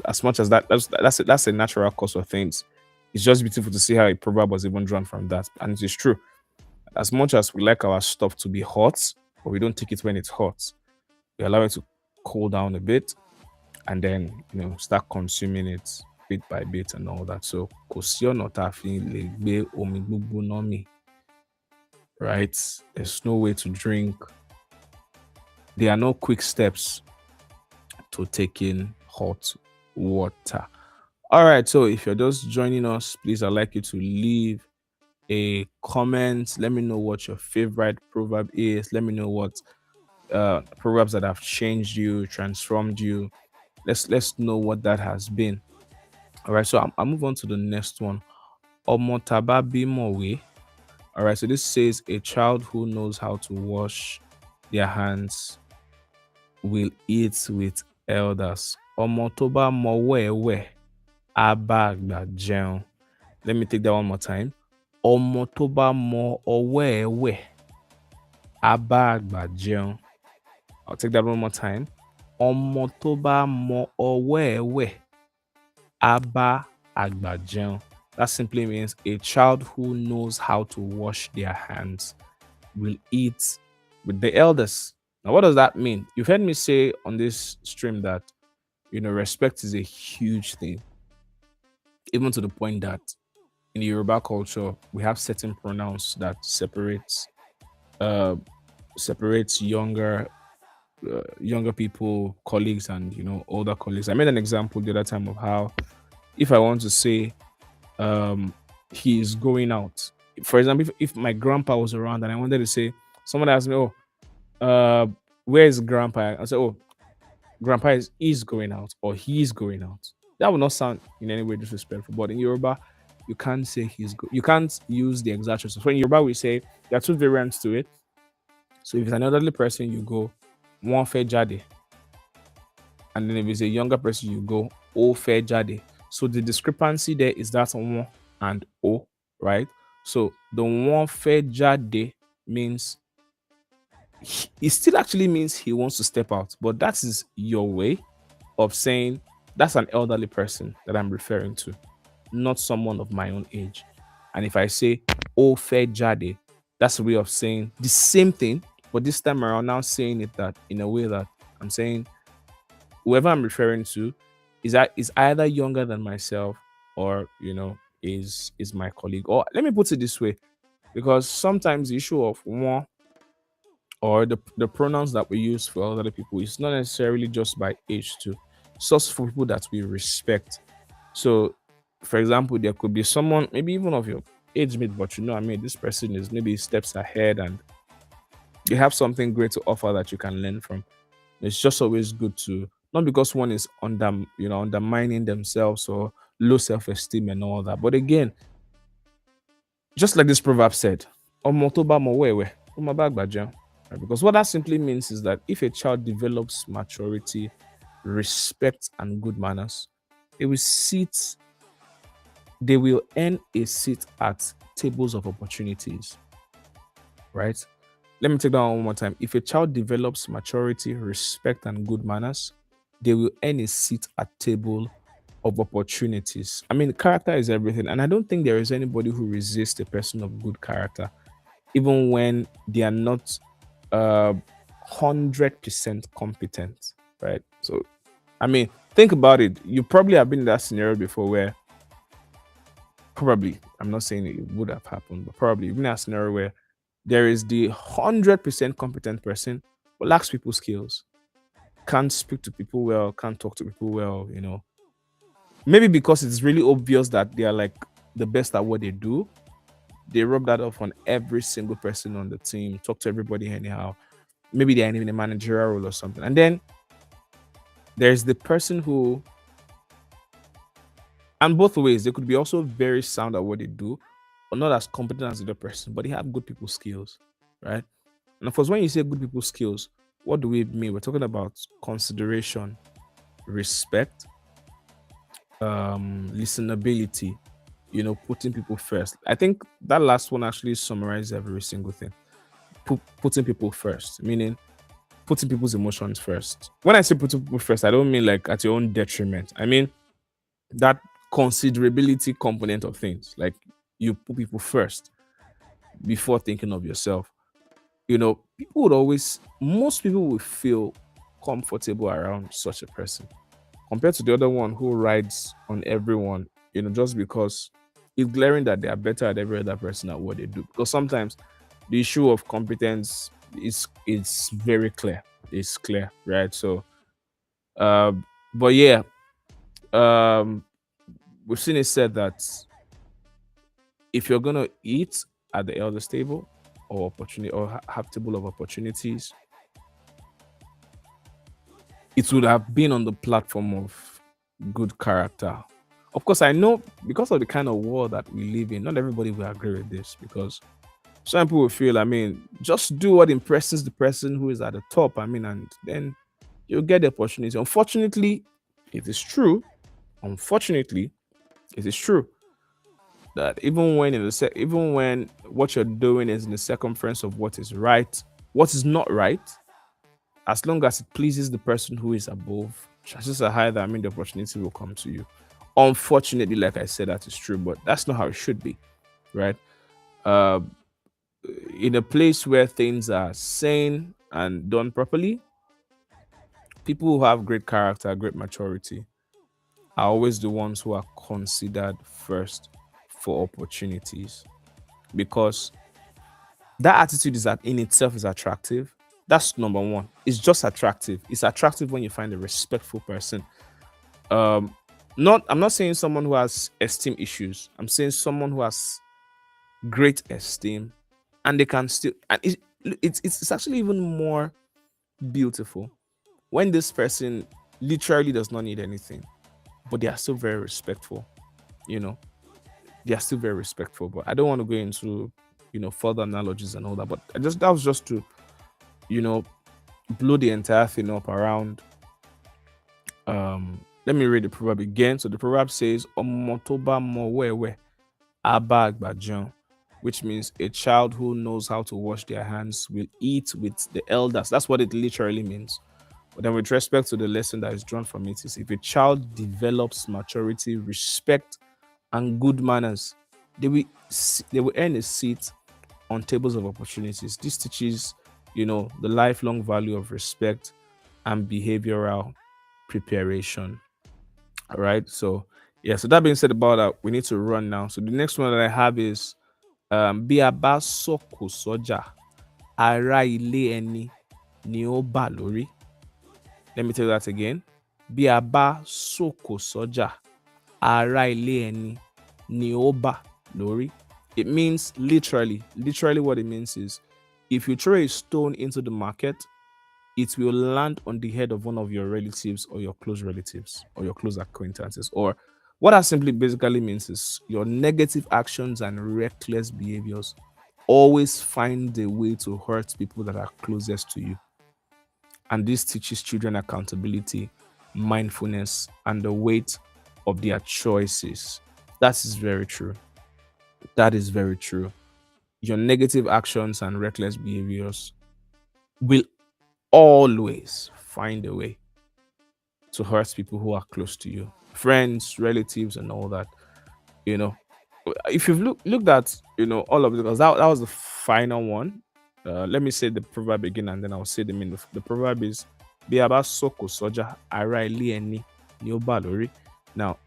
as much as that's a natural course of things. It's just beautiful to see how a proverb was even drawn from that, and it is true. As much as we like our stuff to be hot, but we don't take it when it's hot, we allow it to cool down a bit, and then start consuming it bit by bit and all that. So kò sí ọ̀nà tá a fi lè gbé omi gbígbóná mì, right? There's no way to drink. There are no quick steps to taking hot water. All right, so if you're just joining us, please, I'd like you to leave a comment. Let me know what your favorite proverb is. Let me know what proverbs that have changed you, transformed you. Let's know what that has been. All right, so I'll move on to the next one. Omotaba bimowe. All right, so this says a child who knows how to wash their hands will eat with elders. Omotoba mowewe abagba jẹun. Let me take that one more time. Omotoba mo owewe abagba jẹun. I'll take that one more time. Omotoba mo owewe aba agba jẹun. That simply means a child who knows how to wash their hands will eat with the elders. Now, what does that mean? You've heard me say on this stream that respect is a huge thing, even to the point that in the Yoruba culture we have certain pronouns that separates younger people, colleagues, and older colleagues. I made an example the other time of how if I want to say he is going out, for example, if my grandpa was around and I wanted to say, someone asked me, oh, where is grandpa? I say, oh, grandpa is going out or he's going out. That would not sound in any way disrespectful, but in Yoruba you can't say you can't use the exact. So in Yoruba we say there are two variants to it. So if it's an elderly person, you go one fair jade, and then if it's a younger person, you go o fair jade. So the discrepancy there is that one and o, right? So the one fair jade means it still actually means he wants to step out, but that is your way of saying that's an elderly person that I'm referring to, not someone of my own age. And if I say "oh fair jade," that's a way of saying the same thing, but this time around now saying it that in a way that I'm saying whoever I'm referring to is either younger than myself or is my colleague. Or let me put it this way, because sometimes the issue of one or the pronouns that we use for other people is not necessarily just by age too. It's also for people that we respect. So, for example, there could be someone, maybe even of your age mate, but I mean, this person is maybe steps ahead and they have something great to offer that you can learn from. It's just always good to, not because one is undermining themselves or low self-esteem and all that, but again, just like this proverb said, "Ọmọ tó bá mọ wẹ́wẹ́, ó máa bá àgbà jẹun." Right? Because what that simply means is that if a child develops maturity, respect, and good manners, they will earn a seat at tables of opportunities, right? Let me take that one more time. If a child develops maturity, respect, and good manners, they will earn a seat at table of opportunities. I mean, character is everything, and I don't think there is anybody who resists a person of good character, even when they are not 100% competent, right? So, I mean, think about it. You probably have been in that scenario before where probably, I'm not saying it would have happened, but probably you've been in a scenario where there is the 100% competent person but lacks people skills. can't speak to people well, can't talk to people well, maybe because it's really obvious that they are like the best at what they do. They rub that off on every single person on the team, talk to everybody anyhow. Maybe they're in a managerial role or something. And then there's the person who, and both ways, they could be also very sound at what they do, but not as competent as the other person, but they have good people skills, right? And of course, when you say good people skills, what do we mean? We're talking about consideration, respect, listenability, putting people first. I think that last one actually summarizes every single thing. Putting people first, meaning putting people's emotions first. When I say putting people first, I don't mean like at your own detriment. I mean that considerability component of things. Like you put people first before thinking of yourself. People would always, most people would feel comfortable around such a person compared to the other one who rides on everyone, just because it's glaring that they are better at every other person at what they do. Because sometimes the issue of competence is very clear. It's clear, right? So, uh, but yeah, um, we've seen it said that if you're gonna eat at the elders table or opportunity or have table of opportunities, it would have been on the platform of good character. Of course, I know because of the kind of world that we live in, not everybody will agree with this because some people will feel, I mean, just do what impresses the person who is at the top. I mean, and then you'll get the opportunity. Unfortunately, it is true. Unfortunately, it is true that even when what you're doing is in the circumference of what is right, what is not right, as long as it pleases the person who is above, chances are high that I mean the opportunity will come to you. Unfortunately, like I said, that is true, but that's not how it should be, right? Uh, in a place where things are sane and done properly, people who have great character, great maturity, are always the ones who are considered first for opportunities because that attitude is that in itself is attractive. That's number one. It's just attractive. It's attractive when you find a respectful person. Um, not I'm not saying someone who has esteem issues. I'm saying someone who has great esteem and they can still and it's actually even more beautiful when this person literally does not need anything, but they are still very respectful. You know, they are still very respectful. But I don't want to go into further analogies and all that. But that was just to you know blow the entire thing up around. Let me read the proverb again. So the proverb says Omotoba mowewe aba agbajan, which means a child who knows how to wash their hands will eat with the elders. That's what it literally means. But then with respect to the lesson that is drawn from it is if a child develops maturity, respect, and good manners, they will earn a seat on tables of opportunities. This teaches, the lifelong value of respect and behavioral preparation. All right. So yeah. So that being said about that, we need to run now. So the next one that I have is bí a bá sọ̀kò sọ́jà ará ilé ẹni ni ó bà lórí. Let me tell you that again. Bí a bá sọ̀kò sọ́jà ará ilé ẹni ni ó bà lórí. It means literally what it means is if you throw a stone into the market, it will land on the head of one of your relatives or your close relatives or your close acquaintances. Or what that simply basically means is your negative actions and reckless behaviors always find a way to hurt people that are closest to you. And this teaches children accountability, mindfulness, and the weight of their choices. That is very true. That is very true. Your negative actions and reckless behaviors will always find a way to hurt people who are close to you, friends, relatives, and all that. You know, if you've looked at all of it, because that was the final one. Let me say the proverb again, and then I'll say the meaning. The proverb is "Bí a bá sọ̀kò sọ́jà, ará ilé ẹni ni ó bà lórí." Now,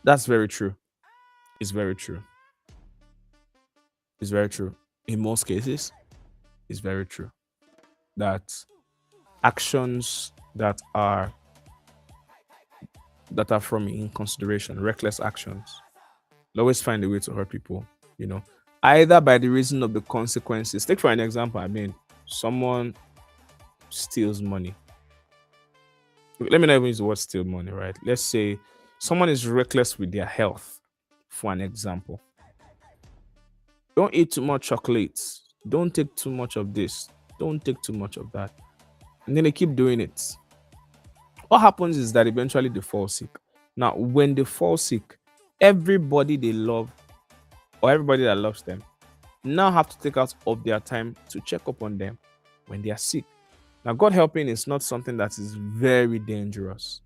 that's very true. It's very true. It's very true. In most cases, it's very true that actions that are from inconsideration, reckless actions. They always find a way to hurt people, you know, either by the reason of the consequences. Take for an example, I mean, someone steals money. Let me not even use the word steal money, right? Let's say someone is reckless with their health, for an example. Don't eat too much chocolates. Don't take too much of this. Don't take too much of that. And then they keep doing it. What happens is that eventually they fall sick. Now, when they fall sick, everybody they love or everybody that loves them now have to take out of their time to check up on them when they are sick. Now, God helping is not something that is very dangerous.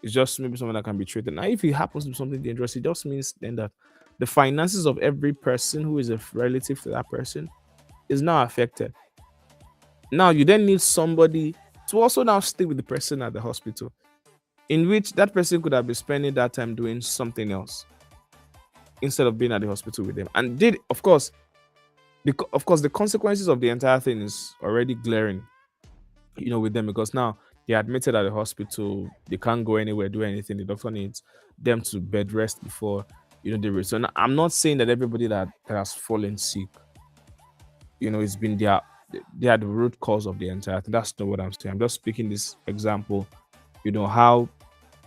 It's just maybe something that can be treated. Now, if it happens to be something dangerous, it just means then that the finances of every person who is a relative to that person is now affected. Now, you then need somebody to also now stay with the person at the hospital, in which that person could have been spending that time doing something else instead of being at the hospital with them. And did, of course, the consequences of the entire thing is already glaring, with them, because now they're admitted at the hospital, they can't go anywhere, do anything. The doctor needs them to bed rest before they return. I'm not saying that everybody that has fallen sick, it's been they are the root cause of the entire thing. That's not what I'm saying. I'm just speaking this example, how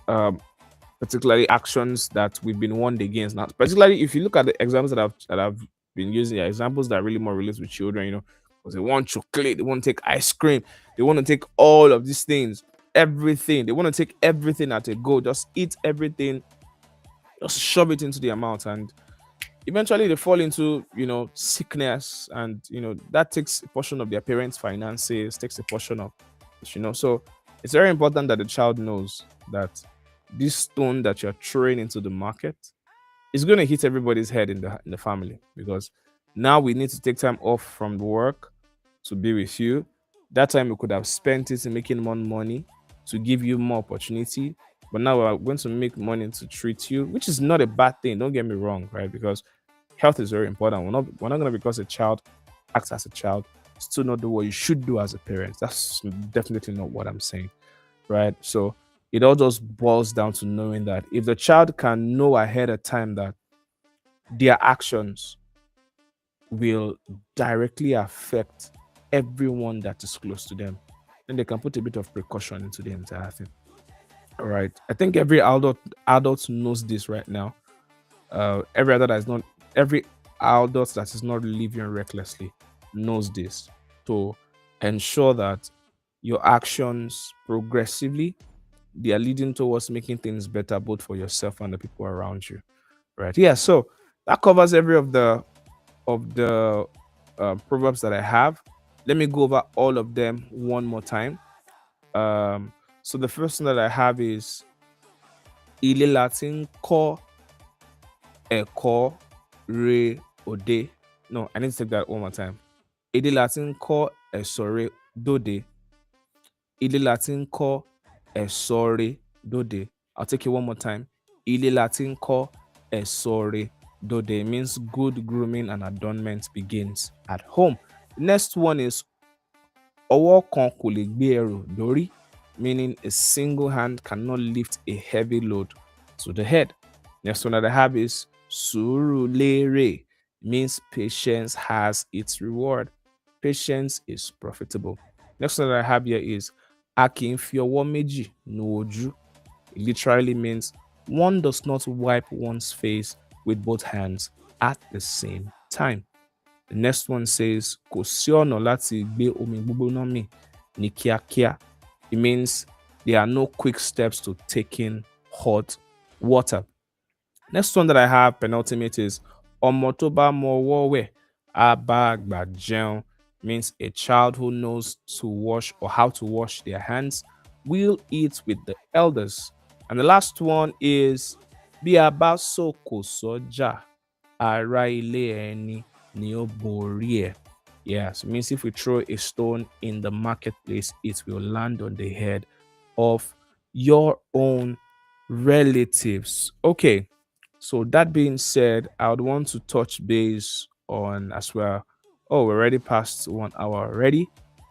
um particularly actions that we've been warned against. Now, particularly if you look at the examples that I've been using, are examples that really more relate with children, because they want chocolate, they want to take ice cream, they want to take all of these things, everything. They want to take everything at a go, just eat everything, just shove it into their mouth, and eventually they fall into sickness, and that takes a portion of their parents' finances, takes a portion of so it's very important that the child knows that this stone that you're throwing into the market is going to hit everybody's head in the family, because now we need to take time off from the work to be with you. That time we could have spent it in making more money to give you more opportunity, but now we're going to make money to treat you, which is not a bad thing, don't get me wrong, right? Because health is very important. We're not going to, because a child acts as a child, still not do what you should do as a parent. That's definitely not what I'm saying, right? So it all just boils down to knowing that if the child can know ahead of time that their actions will directly affect everyone that is close to them, then they can put a bit of precaution into the entire thing. All right. I think every adult knows this right now. Every adult that is not living recklessly knows this. To ensure that your actions progressively, they are leading towards making things better both for yourself and the people around you. Right. Yeah. So that covers every of the proverbs that I have. Let me go over all of them one more time. Um, so the first one that I have is Ile Latin ko eko re ode. No, I need to take that one more time. Ile Latin ko esore dode. Ile Latin ko esore dode. I'll take it one more time. Ile Latin ko esore dode means good grooming and adornment begins at home. Next one is ọwọ́ kan kò lè gbé ẹrù lórí, meaning a single hand cannot lift a heavy load to the head. Next one that I have is sùúrù means patience has its reward. Patience is profitable. Next one that I have here is a kì í fi ọwọ́ méjì nu ojú. It literally means one does not wipe one's face with both hands at the same time. The next one says kò sí ọ̀nà láti gbé omi gbígbóná mì ní kíákíá. It means there are no quick steps to taking hot water. Next one that I have, penultimate, is ọmọ tó bá mọ ọwọ́ wẹ̀ á bá àgbà jẹun, means a child who knows to wash or how to wash their hands will eat with the elders. And the last one is bí a bá sòkò sọ́jà ará ilé ẹni ni ó borí ẹ̀. Yes, it means if we throw a stone in the marketplace, it will land on the head of your own relatives. Okay, so that being said, I would want to touch base on as well. Oh, we're already past 1 hour already.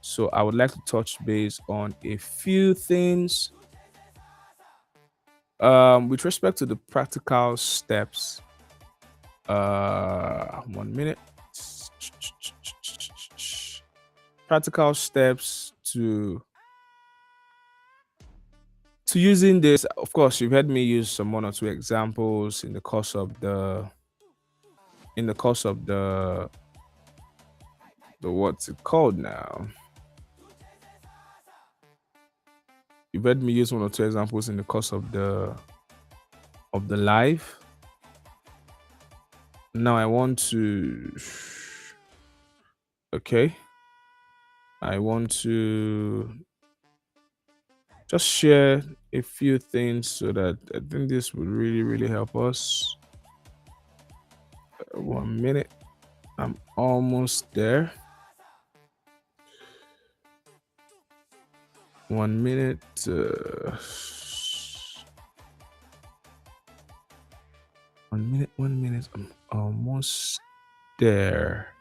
So I would like to touch base on a few things with respect to the practical steps. 1 minute. Practical steps to using this. Of course, you've heard me use some one or two examples in the course of the what's it called now. You've heard me use one or two examples in the course of the live. Now I want to okay. I want to just share a few things so that I think this would really, really help us. 1 minute. I'm almost there. 1 minute. 1 minute. 1 minute. I'm almost there.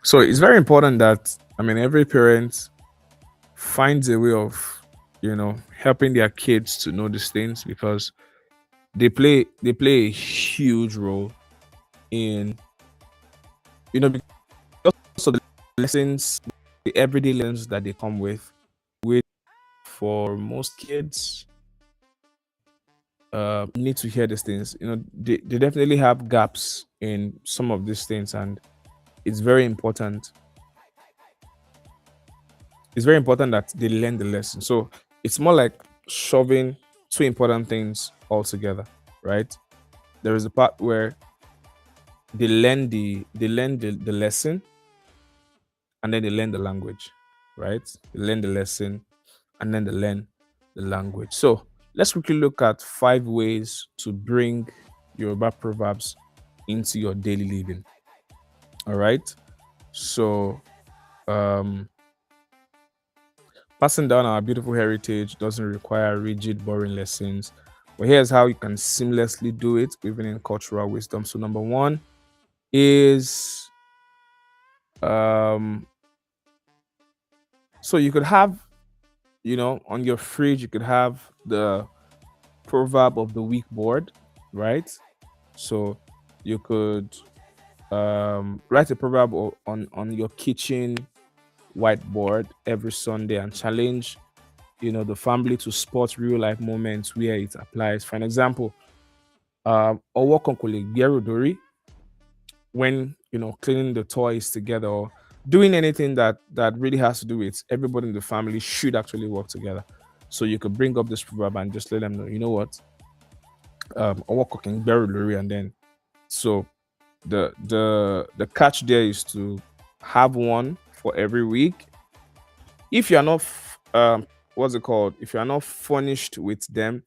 So it's very important that every parent finds a way of helping their kids to know these things, because they play a huge role in because of the lessons, the everyday lessons that they come with for most kids. Need to hear these things. They definitely have gaps in some of these things, and it's very important. It's very important that they learn the lesson. So it's more like shoving two important things all together, right? There is a part where they learn the lesson, and then they learn the language, right? They learn the lesson, and then they learn the language. So let's quickly look at 5 ways to bring Yoruba proverbs into your daily living. All right. So passing down our beautiful heritage doesn't require rigid, boring lessons. But here's how you can seamlessly do it, even in cultural wisdom. So number 1 is so you could have, on your fridge, you could have the proverb of the week board, right? So you could write a proverb on your kitchen whiteboard every Sunday and challenge the family to spot real life moments where it applies. For an example, Owo Konkole Gerudori, when cleaning the toys together, or doing anything that really has to do with everybody in the family should actually work together. So you could bring up this proverb and just let them know, you know what, Owo Konkole Gerudori, and then so the catch there is to have one for every week. If you're not what's it called, if you're not furnished with them,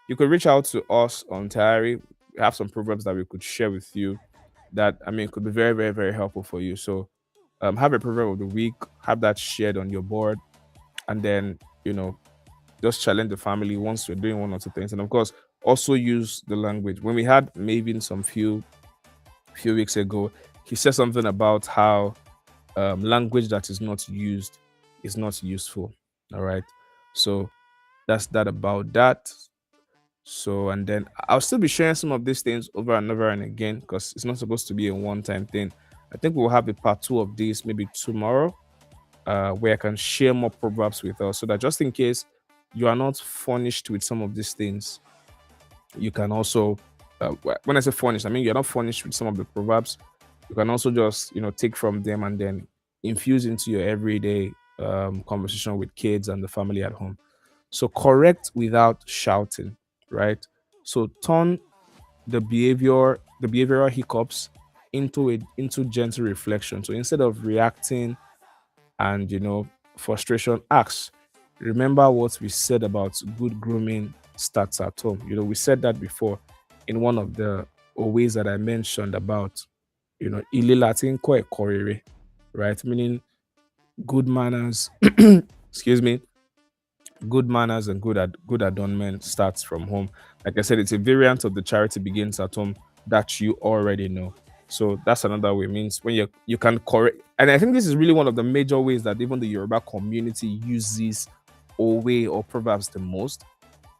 you could reach out to us on Tayari. We have some proverbs that we could share with you that could be very, very, very helpful for you. So have a proverb of the week, have that shared on your board, and then just challenge the family once we're doing one or two things. And of course, also use the language. When we had Maven some few weeks ago, he said something about how language that is not used is not useful. All right. So that's that about that. So, and then I'll still be sharing some of these things over and over and again, because it's not supposed to be a one-time thing. I think we'll have a part 2 of this maybe tomorrow, where I can share more proverbs with us, so that just in case you are not furnished with some of these things, you can also, when I say furnished, I mean you're not furnished with some of the proverbs. You can also just take from them and then infuse into your everyday conversation with kids and the family at home. So correct without shouting, right? So turn the behavioral hiccups into gentle reflection. So instead of reacting and frustration, ask, remember what we said about good grooming starts at home. We said that before in one of the ways that I mentioned about ile Latin ko ẹ̀kọ́ rere, right? Meaning good manners, excuse me, good manners and good adornment starts from home. Like I said, it's a variant of the charity begins at home that you already know. So that's another way. Means when you can correct, and I think this is really one of the major ways that even the Yoruba community uses Owe or proverbs the most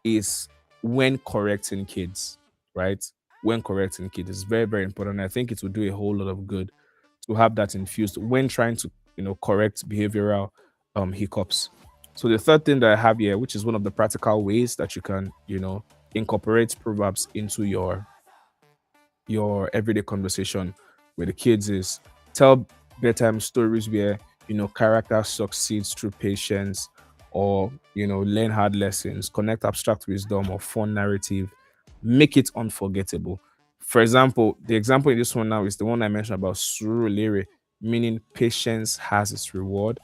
is when correcting kids, right? When correcting kids is very, very important. I think it will do a whole lot of good to have that infused when trying to, correct behavioral hiccups. So the third thing that I have here, which is one of the practical ways that you can, incorporate proverbs into your everyday conversation with the kids is tell bedtime stories where character succeeds through patience, or learn hard lessons, connect abstract wisdom or fun narrative, make it unforgettable. For example, the example in this one now is the one I mentioned about surulere, meaning patience has its reward,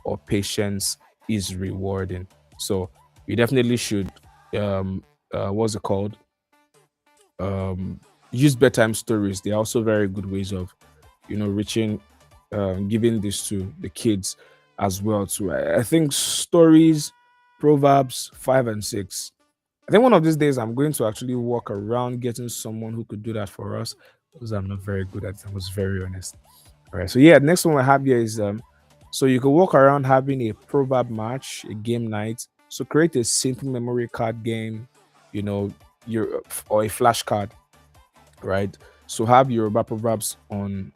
or patience is rewarding. So you definitely should what's it called, um, use bedtime stories. They're also very good ways of, reaching, giving this to the kids as well. Too. I think stories, proverbs 5 and 6. I think one of these days I'm going to actually walk around getting someone who could do that for us, because I'm not very good at it. I was very honest. All right. So yeah, next one I have here is so you could walk around having a proverb match, a game night. So create a simple memory card game, you know, your or a flashcard, right? So have Yoruba proverbs on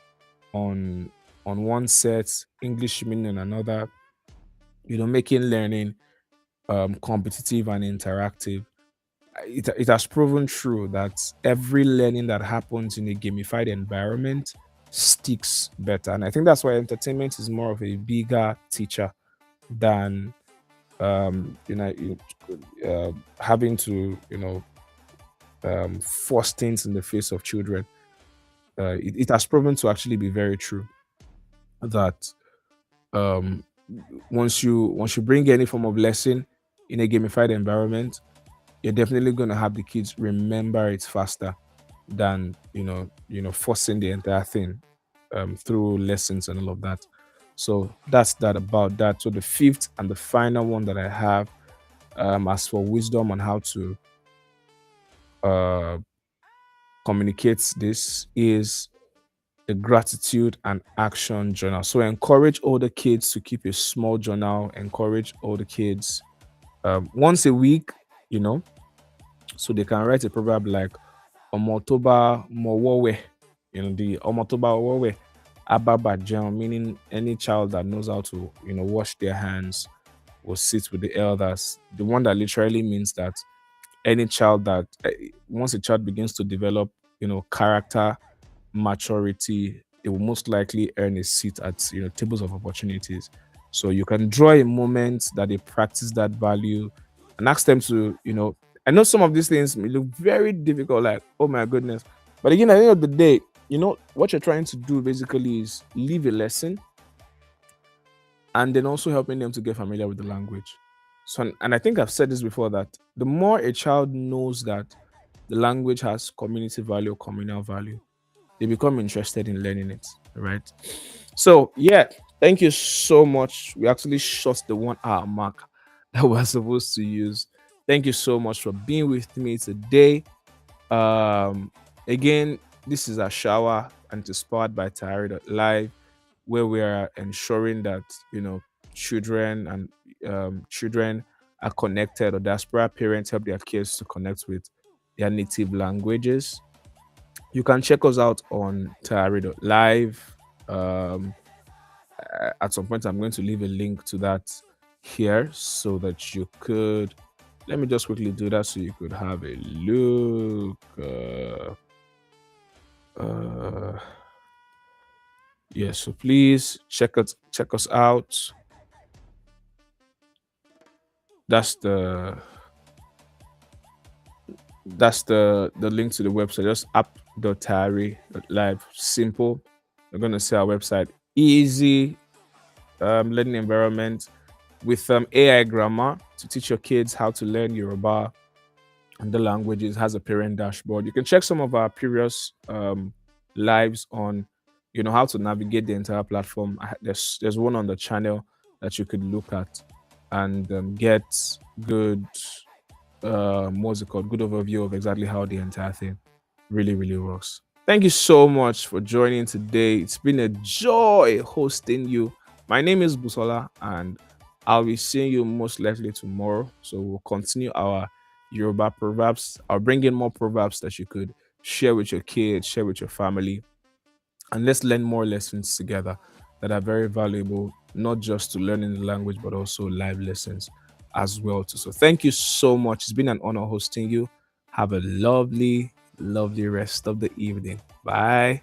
on one set, English meaning on another, making learning competitive and interactive. It has proven true that every learning that happens in a gamified environment sticks better. And I think that's why entertainment is more of a bigger teacher than having to force things in the face of children. It has proven to actually be very true that um, once you bring any form of lesson in a gamified environment, you're definitely going to have the kids remember it faster than forcing the entire thing through lessons and all of that. So that's that about that. So the fifth and the final one that I have, as for wisdom on how to uh, communicate this, is the gratitude and action journal. So encourage all the kids to keep a small journal. Encourage all the kids once a week, you know, so they can write a proverb like Omotoba Mowowe, the Omotoba Mowowe Ababa Jam, meaning any child that knows how to, wash their hands will sit with the elders. The one that literally means that any child that once a child begins to develop, character, maturity, they will most likely earn a seat at tables of opportunities. So you can draw a moment that they practice that value and ask them to, I know some of these things may look very difficult, like, oh my goodness. But again, at the end of the day, what you're trying to do basically is leave a lesson and then also helping them to get familiar with the language. So, and I think I've said this before, that the more a child knows that the language has community value, communal value, they become interested in learning it, right? So yeah, thank you so much. We actually shot the 1 hour mark that we're supposed to use. Thank you so much for being with me today. um Again, this is Àṣà Wa, and it's inspired by Tayari.live, where we are ensuring that children and children are connected, or diaspora parents help their kids to connect with their native languages. You can check us out on Tayari.live. Um, at some point, I'm going to leave a link to that here so that you could. Let me just quickly do that so you could have a look. Uh, yeah, so please check us out. That's the link to the website. Just app.tari.live. Simple. We're gonna see our website. Easy learning environment with AI grammar to teach your kids how to learn Yoruba and the languages. Has a parent dashboard. You can check some of our previous lives on, how to navigate the entire platform. There's one on the channel that you could look at and get good what's it called? Good overview of exactly how the entire thing really, really works. Thank you so much for joining today. It's been a joy hosting you. My name is Busola, and I'll be seeing you most likely tomorrow. So we'll continue our Yoruba Proverbs. I'll bring in more proverbs that you could share with your kids, share with your family, and let's learn more lessons together that are very valuable, not just to learning the language, but also live lessons as well too. So thank you so much. It's been an honor hosting you. Have a lovely, lovely rest of the evening. Bye.